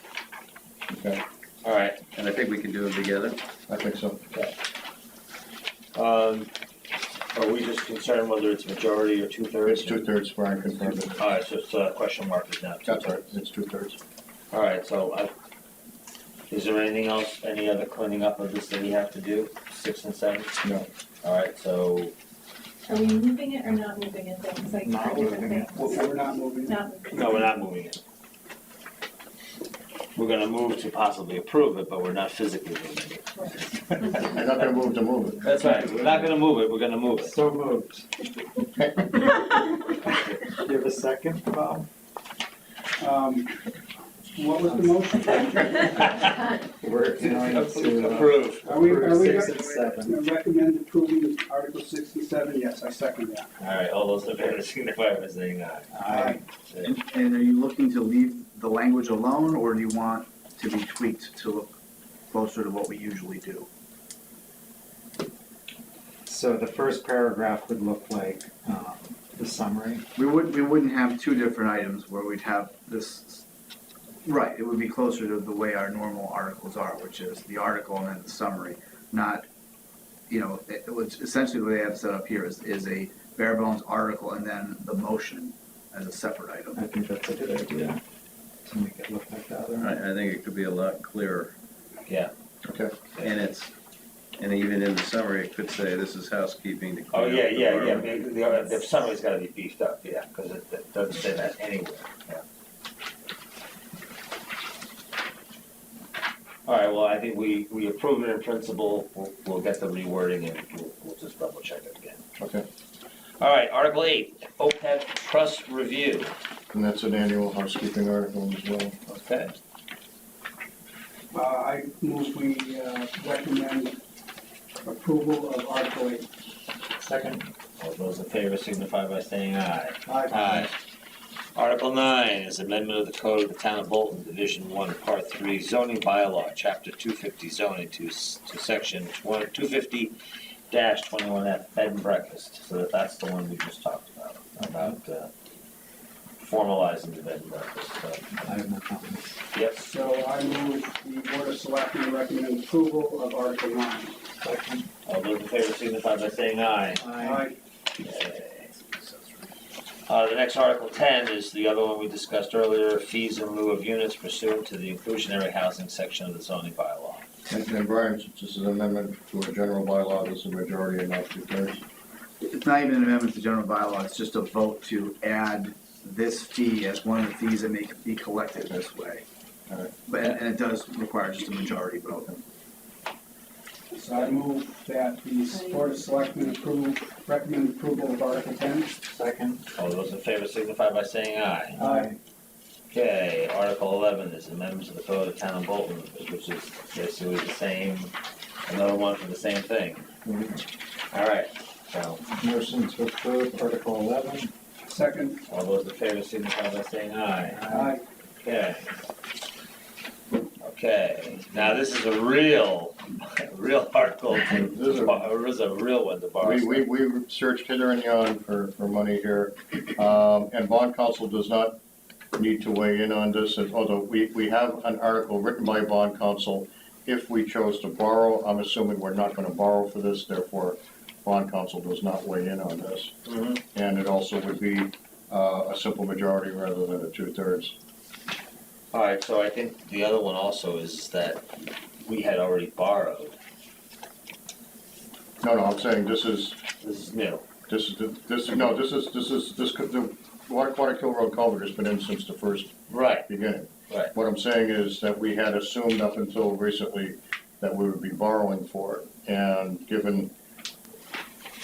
Okay, all right. And I think we can do them together. I think so. Are we just concerned whether it's majority or two-thirds? It's 2/3, Brian confirmed it. All right, so it's question mark is now That's two-thirds. right, it's 2/3. All right, so is there anything else, any other cleaning up of this that we have to do, 6 and 7? No. All right, so, Are we moving it or not moving it? Things like Not different moving it. things. We're not moving. Not moving. no, we're not moving it. We're gonna move to possibly approve it, but we're not physically moving it. You're not gonna move to move it. That's right, we're not gonna move it, we're gonna move it. So moved. Give a second, Bob? What was the motion? We're going to Approve. Are we approve 6 and 7. recommend approving Article 6 and 7? Yes, I second that. All right, all those in favor signify by saying aye. Aye. And are you looking to leave the language alone, or do you want to be tweaked to look closer to what we usually do? So the first paragraph would look like the summary. We wouldn't have two different items where we'd have this, right, it would be closer to the way our normal articles are, which is the article and then the summary, not, which essentially the way I have it set up here is a bare bones article and then the motion as a separate item. I think that's a good idea, to make it look like the other one. I think it could be a lot clearer. Yeah. Okay. And even in the summary, it could say, this is housekeeping to Oh, clean yeah, up the yeah, borrowing. yeah, the summary's gotta be beefed up, yeah, because it doesn't say that anywhere, yeah. All right, well, I think we approve it in principle, we'll get the rewording and we'll just double check it again. Okay, All right, Article 8, OPEB trust review, and that's an annual housekeeping article as well. okay? I move we recommend approval of Article 8. Second. All those in favor signify by saying aye. Aye. Article 9 is amendment of the code of the town of Bolton, Division 1, Part 3, zoning bylaw, Chapter 250 zoning to section 250-21F, bed and breakfast. So that's the one we just talked about formalizing the bed and breakfast. So, I have no comments. yep. So I move the Board of Selectmen recommend approval of Article 9. Second. All those in favor signify by saying aye. Aye. Okay. The next Article 10 is the other one we discussed earlier, fees in lieu of units pursuant to the inclusionary housing section of the zoning bylaw. And Brian, since this is an amendment to a general bylaw, this is a majority and not two-thirds. It's not even an amendment to general bylaw, it's just a vote to add this fee as one of the fees that may be collected this way. Alright. But, and it does require just a majority vote. So I move that the Board of Selectmen recommend approval of Article 10. Second. All those in favor signify by saying aye. Aye. Okay, Article 11 is amendment to the code of town of Bolton, which is basically the same, another one for the same thing. All right, so Motion to approve Article 11. Second. all those in favor signify by saying aye. Aye. Okay. Okay, now this is a real article This is this is a real one to borrow. We searched hither and yon for money here, and bond council does not need to weigh in on this, although we have an article written by bond council. If we chose to borrow, I'm assuming we're not gonna borrow for this, therefore bond council does not weigh in on this. Mhm. And it also would be a simple majority rather than a two-thirds. All right, so I think the other one also is that we had already borrowed. No, I'm saying this is, This is new. the Water Kill Road culvert has been in since the first Right, beginning. right. What I'm saying is that we had assumed up until recently that we would be borrowing for it. And given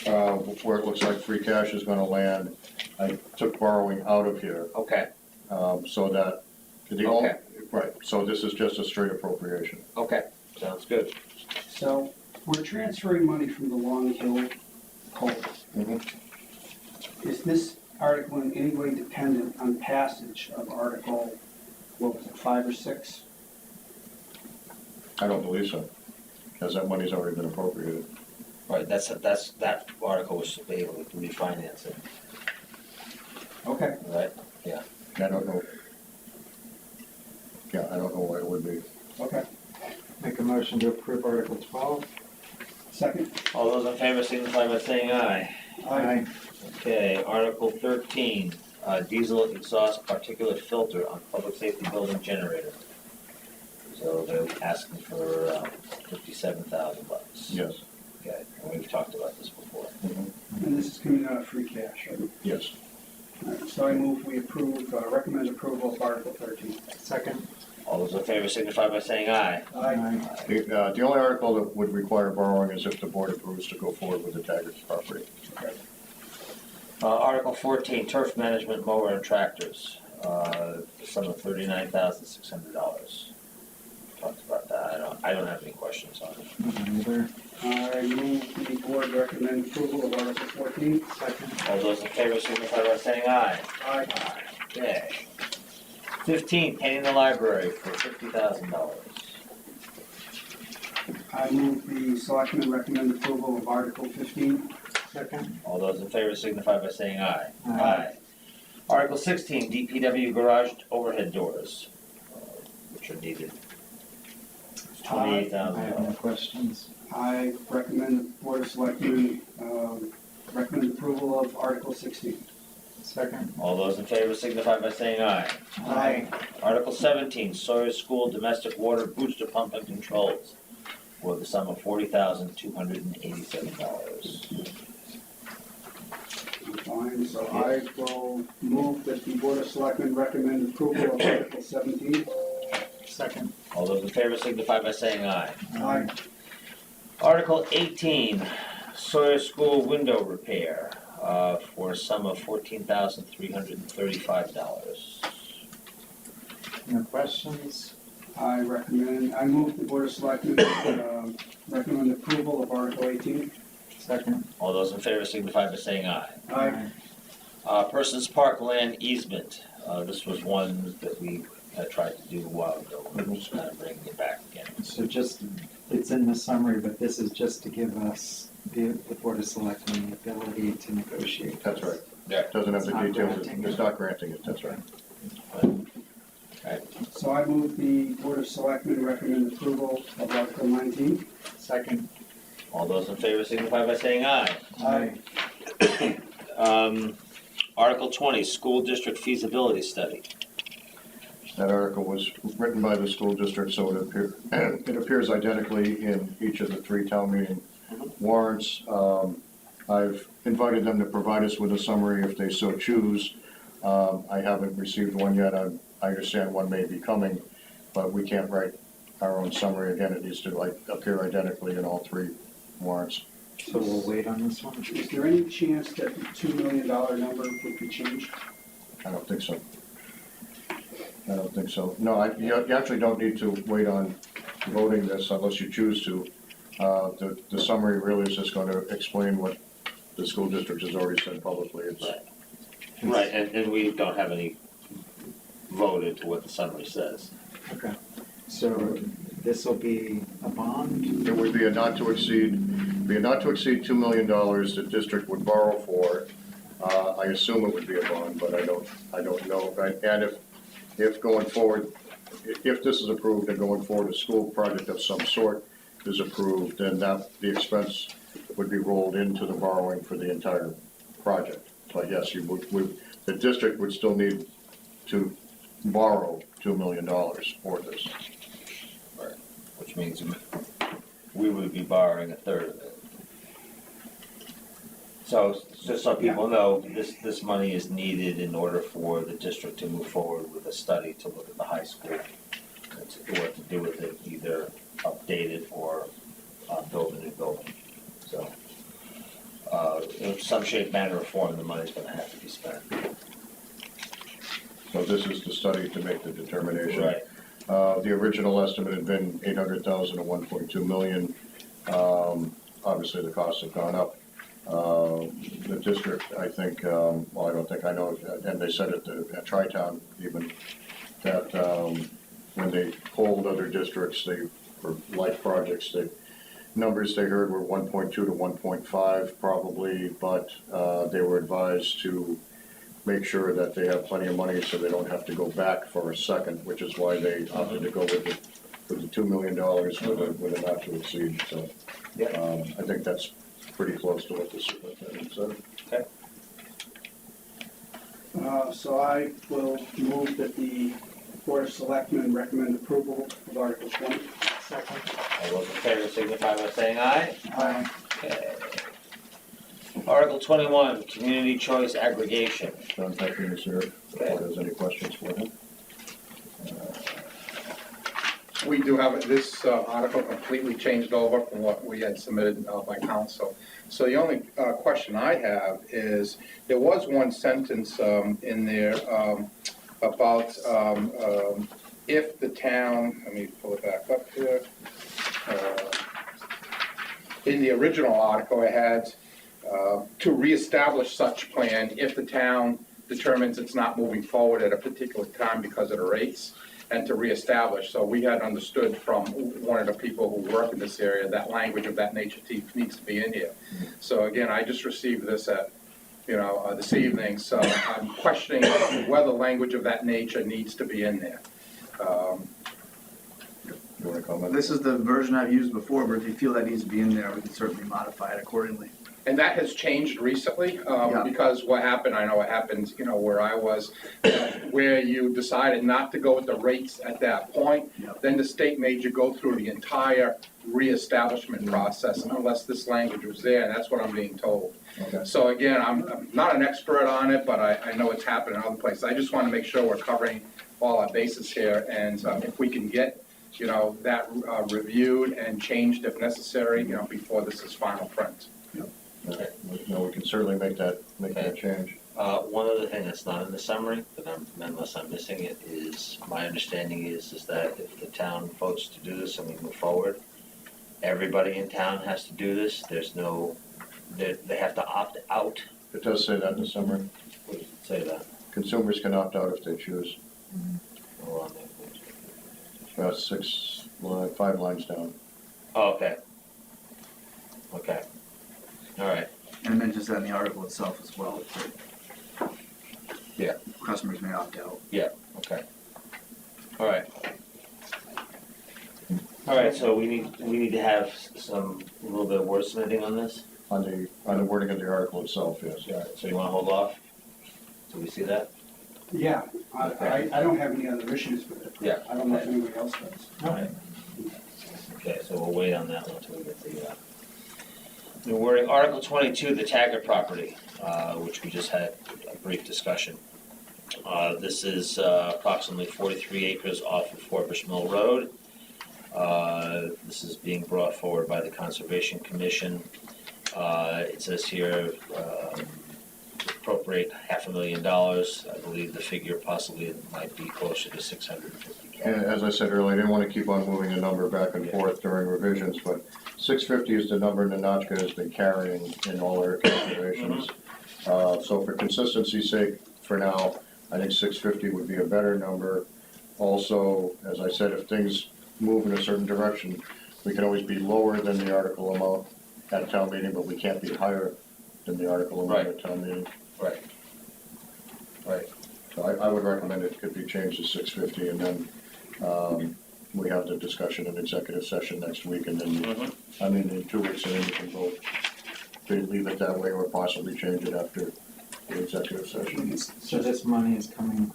where it looks like free cash is gonna land, I took borrowing out of here, Okay, so that the only, Okay. right, so this is just a straight appropriation. okay, sounds good. So we're transferring money from the Long Hill culvert. Mhm. Is this article in any way dependent on passage of Article, what was it, 5 or 6? I don't believe so, because that money's already been appropriated. Right, that article was to be able to refinance it, Okay. right? I don't know. Yeah, I don't know why it would be. Okay. Make a motion to approve Article 12. Second? All those in favor signify by saying aye. Aye. Okay, Article 13, diesel exhaust particulate filter on public safety building generator. So they're asking for $57,000. Yes. Okay, and we've talked about this before. And this is coming out of free cash, right? Yes. All right, so I move we approve, recommend approval of Article 13. Second. All those in favor signify by saying aye. Aye. The only article that would require borrowing is if the board approves to go forward with the Taggart's property. Okay. Article 14, turf management mower and tractors, the sum of $39,600. Talked about that, I don't have any questions on it. Neither. I move the board recommend approval of Article 14. Second. All those in favor signify by saying aye. Aye. Okay. 15, painting the library for $50,000. I move the selectmen recommend approval of Article 15. Second. All those in favor signify by saying aye. Aye. Article 16, DPW garage overhead doors, which are needed. It's I have no $28,000. questions. I recommend the Board of Selectmen recommend approval of Article 16. Second. All those in favor signify by saying aye. Aye. Article 17, Sawyer School domestic water booster pump and controls for the sum of $40,287. Fine, so I will move that the Board of Selectmen recommend approval of Article 17. Second. All those in favor signify by saying aye. Aye. Article 18, Sawyer School window repair for a sum of $14,335. No questions? I move the Board of Selectmen recommend approval of Article 18. Second. All those in favor signify by saying aye. Aye. Persons Park land easement This was one that we had tried to do a while ago, we're just kind of bringing it back again. So just, it's in the summary, but this is just to give us, the Board of Selectmen, the ability to negotiate. That's right. Yeah. Doesn't have It's the not details, granting it's it. not granting it, that's right. So I move the Board of Selectmen recommend approval of Article 19. Second. All those in favor signify by saying aye. Aye. Article 20, School District Feasibility Study. That article was written by the school district, so it appears identically in each of the 3 town meeting warrants. I've invited them to provide us with a summary if they so choose. I haven't received one yet. I understand one may be coming, but we can't write our own summary. Again, it needs to appear identically in all 3 warrants. So we'll wait on this one? Is there any chance that the $2 million number would be changed? I don't think so. I don't think so. No, you actually don't need to wait on voting this unless you choose to. The summary really is just going to explain what the school district has already said publicly. It's Right, and we don't have any voted to what the summary says. Okay. So this will be a bond? It would be a not to exceed $2 million the district would borrow for. I assume it would be a bond, but I don't know. And if going forward, if this is approved and going forward, a school project of some sort is approved, then the expense would be rolled into the borrowing for the entire project. But yes, the district would still need to borrow $2 million for this. Right. Which means we would be borrowing a third of it. So, just so people know, this money is needed in order for the district to move forward with a study to look at the high school and to what to do with it, either update it or build a new building. So, in some shape, manner, or form, the money's gonna have to be spent. So this is the study to make the determination. Right. The original estimate had been $800,000 to $1.2 million. Obviously, the costs have gone up. The district, I think, well, I don't think I know, and they said at Tri-Town even, that when they polled other districts, for like projects, the numbers they heard were 1.2 to 1.5 probably, but they were advised to make sure that they have plenty of money so they don't have to go back for a second, which is why they opted to go with the $2 million with a not to exceed. So I think that's pretty close to what the superintendent said. Okay. So I will move that the Board of Selectmen recommend approval of Article 20. Second. All those in favor signify by saying aye. Aye. Okay. Article 21, Community Choice Aggregation. John Peckering is here, if the board has any questions for him. We do have this article completely changed over from what we had submitted by council. So the only question I have is, there was one sentence in there about if the town, let me pull it back up here. In the original article, it had to reestablish such plan if the town determines it's not moving forward at a particular time because of the rates, and to reestablish. So we had understood from one of the people who work in this area that language of that nature needs to be in here. So again, I just received this at, this evening, so I'm questioning whether language of that nature needs to be in there. You want to comment? This is the version I've used before, but if you feel that needs to be in there, we can certainly modify it accordingly. And that has changed recently, because what happened, I know it happened, where I was, where you decided not to go with the rates at that point. Yep. Then the state made you go through the entire reestablishment process unless this language was there, and that's what I'm being told. Okay. So again, I'm not an expert on it, but I know it's happened in other places. I just want to make sure we're covering all our bases here, and if we can get, that reviewed and changed if necessary, before this is final print. Okay. No, we can certainly make that change. One other thing that's not in the summary, but unless I'm missing it, is my understanding is that if the town votes to do this and we move forward, everybody in town has to do this. There's no, they have to opt out. It does say that in the summary. What does it say that? consumers can opt out if they choose. Hold on there. About 5 lines down. Oh, okay. Okay. All right. And it mentions that in the article itself as well. Yeah. Customers may opt out. Okay. All right. All right, so we need to have a little bit of wordsmithing on this? On the wording of the article itself, yes. All right, so you wanna hold off? So we see that? Yeah, I don't have any other issues with it. Yeah. I don't know if anybody else does. All right. Okay, so we'll wait on that one until we get the wording. Article 22, the Taggart property, which we just had a brief discussion. This is approximately 43 acres off of Forbush Mill Road. This is being brought forward by the Conservation Commission. It says here appropriate $500,000. I believe the figure possibly might be closer to $650,000. And as I said earlier, I didn't want to keep on moving the number back and forth during revisions, but 650 is the number Nanachka has been carrying in all their calculations. So for consistency's sake, for now, I think 650 would be a better number. Also, as I said, if things move in a certain direction, we can always be lower than the article amount at town meeting, but we can't be higher than the article amount at town meeting. Right. Right. So I would recommend it could be changed to 650, and then we have the discussion in executive session next week, and then, I mean, in 2 weeks, and then we can vote to leave it that way or possibly change it after the executive session. So this money is coming,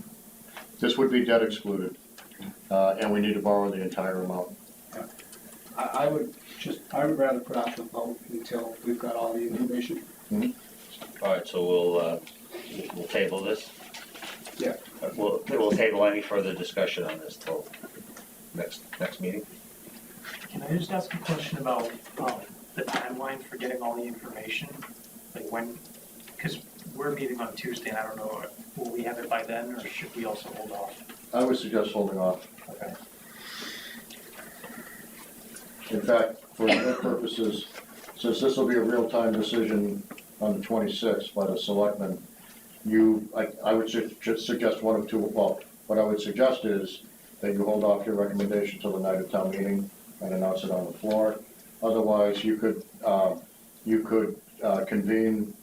This would be debt excluded, and we need to borrow the entire amount. I would rather put off the vote until we've got all the information. All right, so we'll table this? Yeah. We'll table any further discussion on this till next meeting? Can I just ask a question about the timeline for getting all the information? Like when, because we're meeting on Tuesday, and I don't know, will we have it by then, or should we also hold off? I would suggest holding off. Okay. In fact, for your purposes, since this will be a real-time decision on the 26th by the selectmen, I would just suggest one of two, well, what I would suggest is that you hold off your recommendation till the night of town meeting and announce it on the floor. Otherwise, you could convene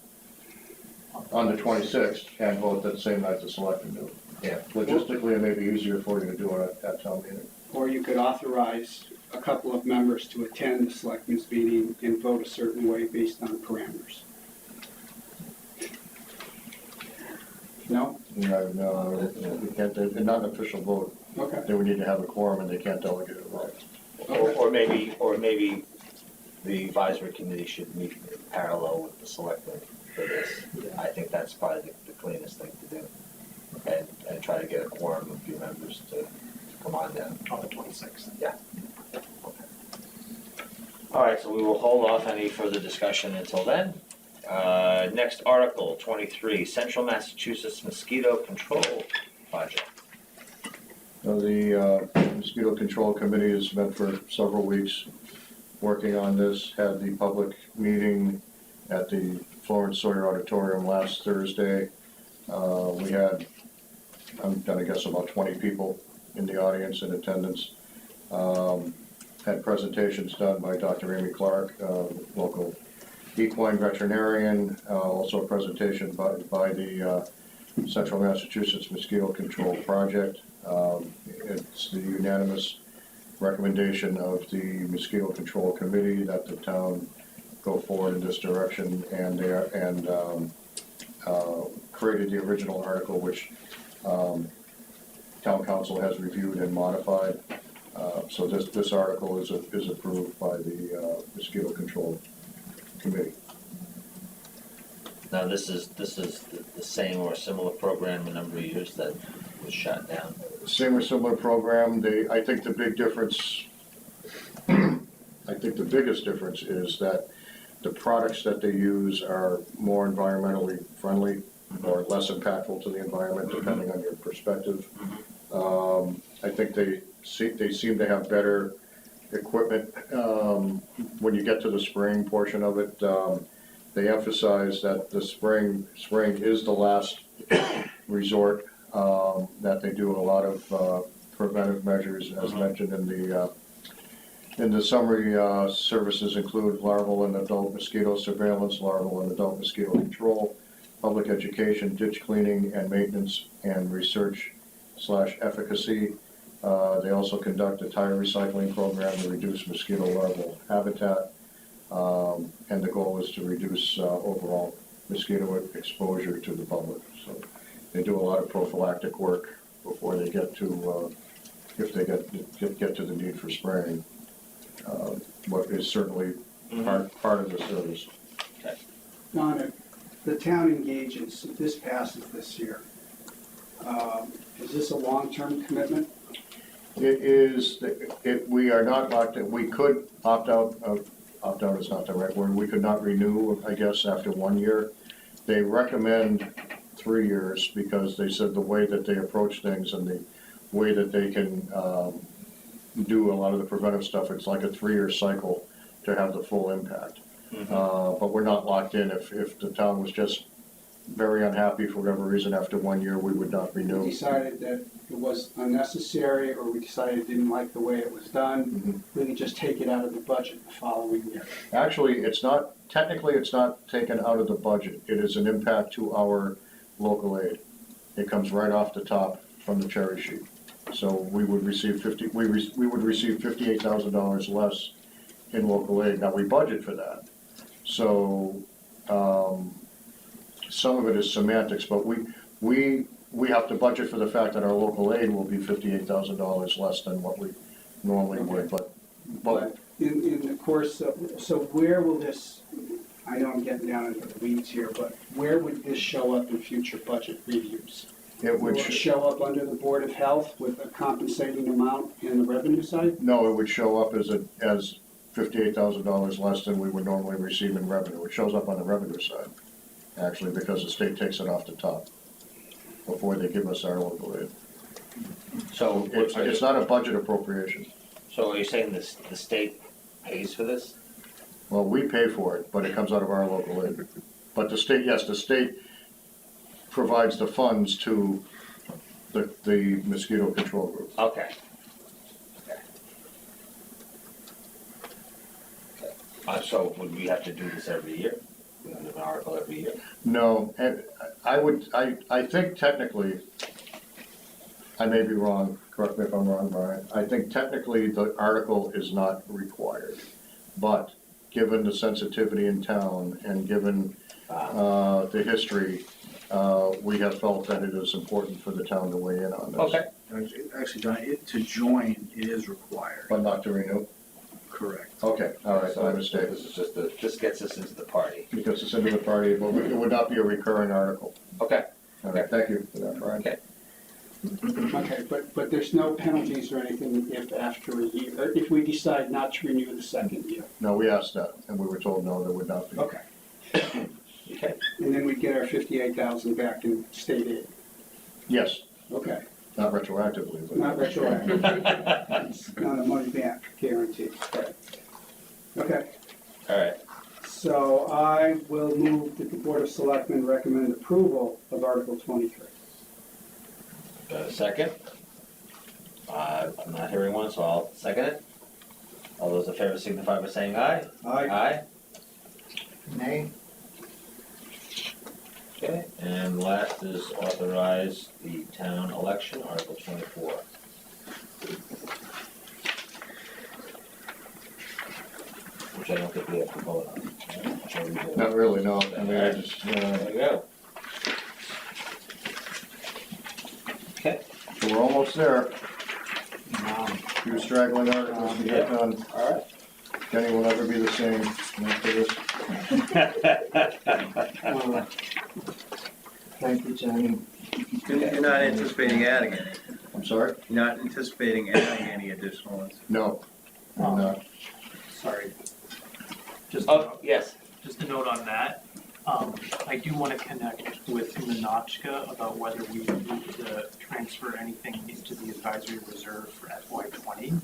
on the 26th and vote that same night the selectmen do. Yeah. Logistically, it may be easier for you to do it at town meeting. Or you could authorize a couple of members to attend the selectmen's meeting and vote a certain way based on parameters. No? No, you can't, it's not an official vote. Okay. They would need to have a quorum and they can't delegate a vote. Or maybe the advisory committee should meet in parallel with the selectmen for this. I think that's probably the cleanest thing to do. And try to get a quorum of a few members to come on down. On the 26th. Yeah. Okay. All right, so we will hold off any further discussion until then. Next article, 23, Central Massachusetts Mosquito Control Project. So the mosquito control committee has met for several weeks working on this, had the public meeting at the Florence Sawyer Auditorium last Thursday. We had, I'm gonna guess about 20 people in the audience in attendance. Had presentations done by Dr. Amy Clark, local equine veterinarian, also a presentation by the Central Massachusetts Mosquito Control Project. It's the unanimous recommendation of the Mosquito Control Committee that the town go forward in this direction, and created the original article, which town council has reviewed and modified. So this article is approved by the Mosquito Control Committee. Now, this is the same or similar program a number of years that was shut down. Same or similar program. I think the big difference, I think the biggest difference is that the products that they use are more environmentally friendly or less impactful to the environment, depending on your perspective. I think they seem to have better equipment. When you get to the spraying portion of it, they emphasize that the spraying is the last resort, that they do a lot of preventive measures, as mentioned in the summary. Services include larval and adult mosquito surveillance, larval and adult mosquito control, public education, ditch cleaning and maintenance, and research/efficacy. They also conduct a tire recycling program to reduce mosquito larval habitat, and the goal is to reduce overall mosquito exposure to the public. So they do a lot of prophylactic work before they get to, if they get to the need for spraying, what is certainly part of the service. Don, if the town engages, if this passes this year, is this a long-term commitment? It is, we are not locked in. We could opt out is not the right word. We could not renew, I guess, after 1 year. They recommend 3 years because they said the way that they approach things and the way that they can do a lot of the preventive stuff, it's like a 3-year cycle to have the full impact. But we're not locked in. If the town was just very unhappy for whatever reason after 1 year, we would not We renew. decided that it was unnecessary, or we decided didn't like the way it was done, we could just take it out of the budget the following year. Actually, it's not, technically, it's not taken out of the budget. It is an impact to our local aid. It comes right off the top from the cherry sheet. So we would receive we would receive $58,000 less in local aid. Now, we budget for that. So, some of it is semantics, but we have to budget for the fact that our local aid will be $58,000 less than what we normally would, but But in the course of, so where will this, I know I'm getting down into the weeds here, but where would this show up in future budget reviews? it Will would, it show up under the Board of Health with a compensating amount in the revenue side? no, it would show up as $58,000 less than we would normally receive in revenue. It shows up on the revenue side, actually, because the state takes it off the top before they give us our local aid. So, It's not a budget appropriation. so are you saying this, the state pays for this? Well, we pay for it, but it comes out of our local aid. But the state, yes, the state provides the funds to the mosquito control group. Okay. So would we have to do this every year? We have an article every year? No, and I think technically, I may be wrong, correct me if I'm wrong, Brian. I think technically the article is not required, but given the sensitivity in town and given the history, we have felt that it is important for the town to weigh in on this. Okay. Actually, John, to join, it is required. But not to renew? Correct. Okay, all right, So my mistake. this is just this gets us into the party. Because it's into the party, but it would not be a recurring article. Okay. All right, thank you for that, Brian. Okay. Okay, but there's no penalties or anything if after a year, or if we decide not to renew the second year? No, we asked that, and we were told no, there would not be. Okay. Okay. And then we get our 58,000 back in state aid? Yes, Okay, not retroactively, but. not retroactive. It's not a money back guarantee. Okay, All right. so I will move that the Board of Selectmen recommend approval of Article 23. Got a second? I'm not hearing one, so I'll second it. All those in favor signify by saying aye. Aye. Nay? Okay, and last is authorize the town election, Article 24. Which I don't think we have to vote on. Right? Or we do? Not really, no, I mean, I just, There we go. Okay, so we're almost there. No. Few straggling articles to get done. all right. Jenny will never be the same after this. Thank you, Jenny. You're not anticipating adding any, I'm sorry? you're not anticipating adding any additional ones? No, I'm not. Sorry. Just, Oh, yes. just a note on that. I do want to connect with Minochka about whether we need to transfer anything into the advisory reserve for FY20.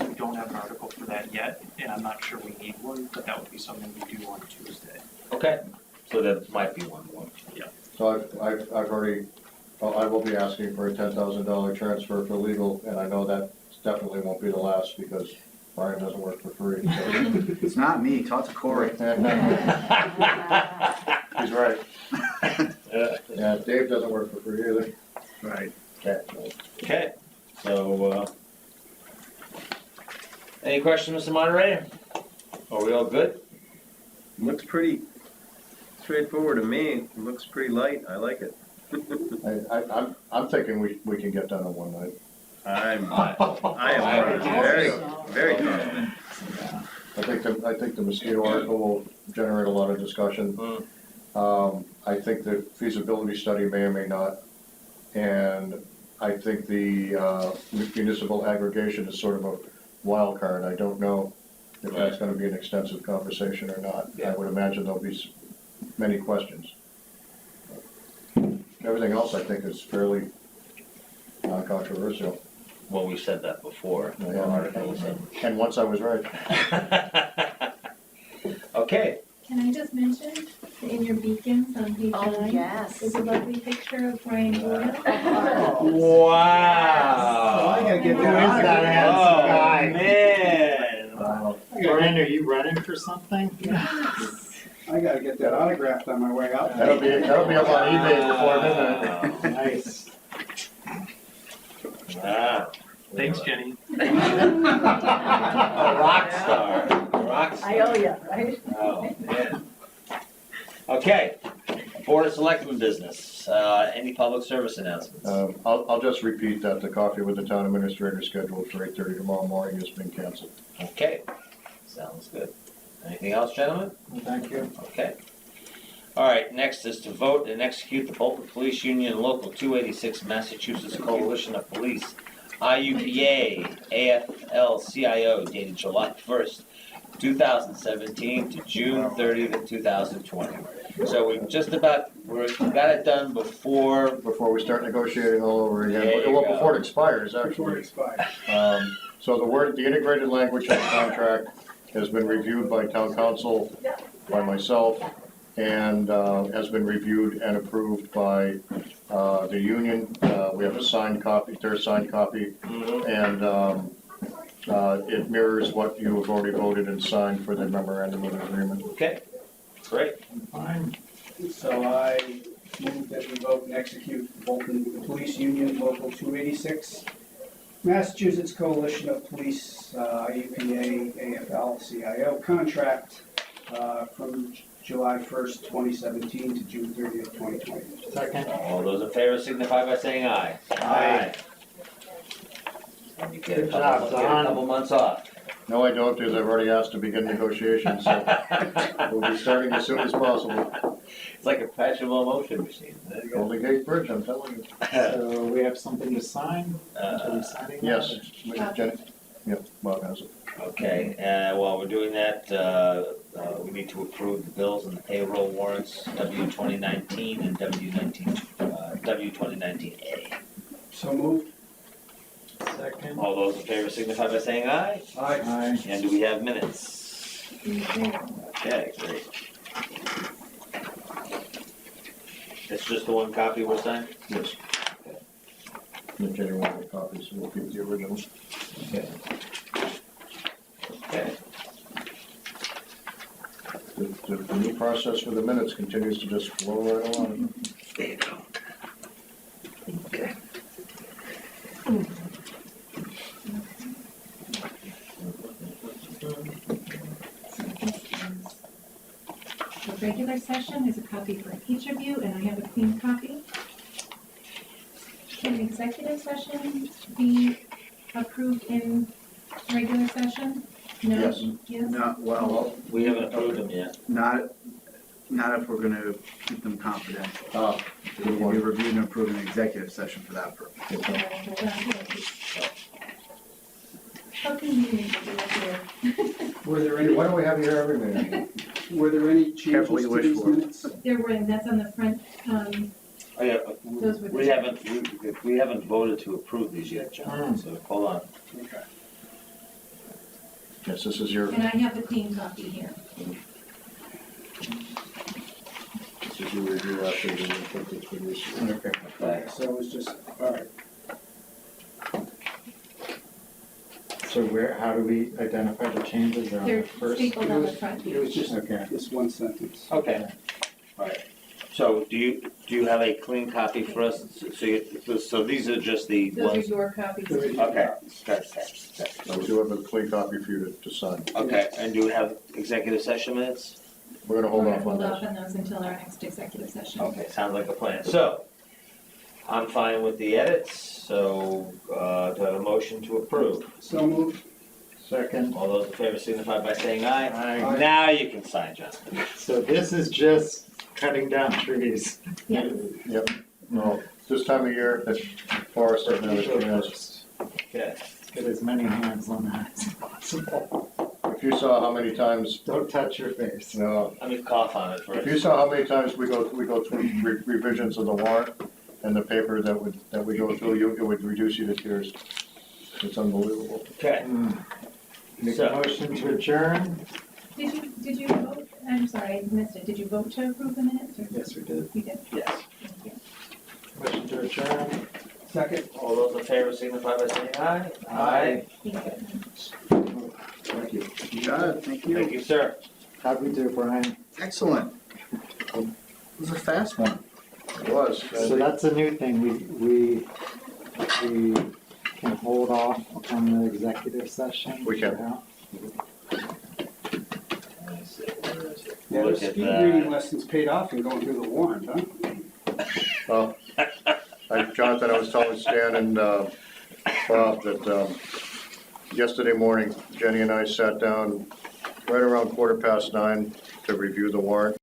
We don't have an article for that yet, and I'm not sure we need one, but that would be something we do on Tuesday. Okay, so there might be one more. Yeah. So I've already, well, I will be asking for a $10,000 transfer for legal, and I know that definitely won't be the last because Brian doesn't work for free. So. It's not me, talk to Corey. He's right. Yeah, Dave doesn't work for free either. Right. Okay, so, any questions, Mr. Moderator? Are we all good? Looks pretty straightforward to me. It looks pretty light. I like it. I'm thinking we can get done in one night. I am very, very confident. I think the mosquito article will generate a lot of discussion. I think the feasibility study may or may not. And I think the municipal aggregation is sort of a wild card. I don't know if that's gonna be an extensive conversation or not. I would imagine there'll be many questions. Everything else I think is fairly non-controversial. Well, we said that before. And once I was right. Okay, Can I just mention, in your beacons on page Oh, 9, yes. there's a lovely picture of Brian Doyle. wow. I gotta get Who is that handsome Oh, guy? man. Brian, are you running for something? I gotta get that autographed on my way out. That'll be up on eBay before midnight. Nice. Wow. Thanks, Jenny. A rock star, rock star. I owe you, right? Oh, man. Okay, Board of Selectmen business, any public service announcements? I'll just repeat that the coffee with the town administrator scheduled for 8:30 tomorrow morning has been canceled. Okay, sounds good. Anything else, gentlemen? Thank you. Okay. All right, next is to vote and execute the Bolton Police Union Local 286 Massachusetts Coalition of Police, IUPA, AFL-CIO, dated July 1st, 2017 to June 30th, 2020. So we got it done before we start negotiating all over again. There you Well, go. before it expires, Before it actually. expires. So the integrated language of the contract has been reviewed by town council, by myself, and has been reviewed and approved by the union. We have a signed copy, their signed copy, and it mirrors what you have already voted and signed for the memorandum of agreement. Okay, great. Fine. So I move that we vote and execute Bolton Police Union Local 286, Massachusetts Coalition of Police, IUPA, AFL-CIO contract from July 1st, 2017 to June 30th, 2020. Second. All those in favor signify by saying aye. Aye. And you get a Good job, couple Don. months off. No, I don't, because I've already asked to begin negotiations, so we'll be starting as soon as possible. It's like a perpetual motion machine. There you go. Golden Gate Bridge, I'm telling you. So we have something to sign? Are we signing that? Yes, Jenny? Yep, Bob has it. Okay, while we're doing that, we need to approve the bills and the payroll warrants, W 2019 and W 2019A. So moved. Second. All those in favor signify by saying aye. Aye. Aye. And do we have minutes? Okay, great. It's just the one copy we're signing? Yes. And Jenny wanted a copy, so we'll keep the original. Okay. Okay. The new process for the minutes continues to just flow right along. There you go. Okay. The regular session is a copy for each of you, and I have a clean copy. Can executive session be approved in regular session? No? Yes. Yes? No, well, We haven't approved them yet. not if we're gonna keep them confidential. Good We point. reviewed and approved an executive session for that purpose. Hold on. How convenient to be up here. Were there any, Why don't we have you here every meeting? were there any changes Careful what you to wish these for. minutes? There were, and that's on the front, Oh, yeah, Those were the- we haven't voted to approve these yet, John, so hold on. Okay. Yes, this is your, and I have the clean copy here. minutes as you review after the input that's been received. Okay. Okay. So it was just, all right. So how do we identify the changes? They're on the They're first? stapled on the front It was page. just Okay. this one sentence. Okay, all right. So do you have a clean copy for us? So these are just the Those are ones? your copies. Okay, good. So we do have a clean copy for you to sign. Okay, and do you have executive session minutes? We're gonna hold We're off gonna on hold off those. on those until our next executive session. Okay, sounds like a plan. So, I'm fine with the edits, so, do I have a motion to approve? So moved. Second. All those in favor signify by saying aye. Aye. Now you can sign, John. So this is just cutting down trees. Yes. No, this time of year, the forest doesn't have anything else. Okay. Get as many hands on that as possible. If you saw how many times, Don't touch your face. no, Let me cough on it if you first. saw how many times we go through revisions of the warrant and the paper that we go through, it would reduce you to tears. It's unbelievable. Okay, Make a So- motion to adjourn? Did you vote? I'm sorry, I missed it. Did you vote to approve the minutes? Or- Yes, we did. You did. yes. Thank you. Motion to adjourn? Second. All those in favor signify by saying aye. Aye. Thank you. Thank you. You got it, thank Thank you, sir. How'd we do, Brian? Excellent. It was a fast one. It was. So that's a new thing, we can hold off on the executive session? We can. for now? Yeah, Look the at speed that. reading lessons paid off in going through the warrant, huh? Jonathan, I was telling Stan and Bob that yesterday morning, Jenny and I sat down right around 9:15 to review the warrant.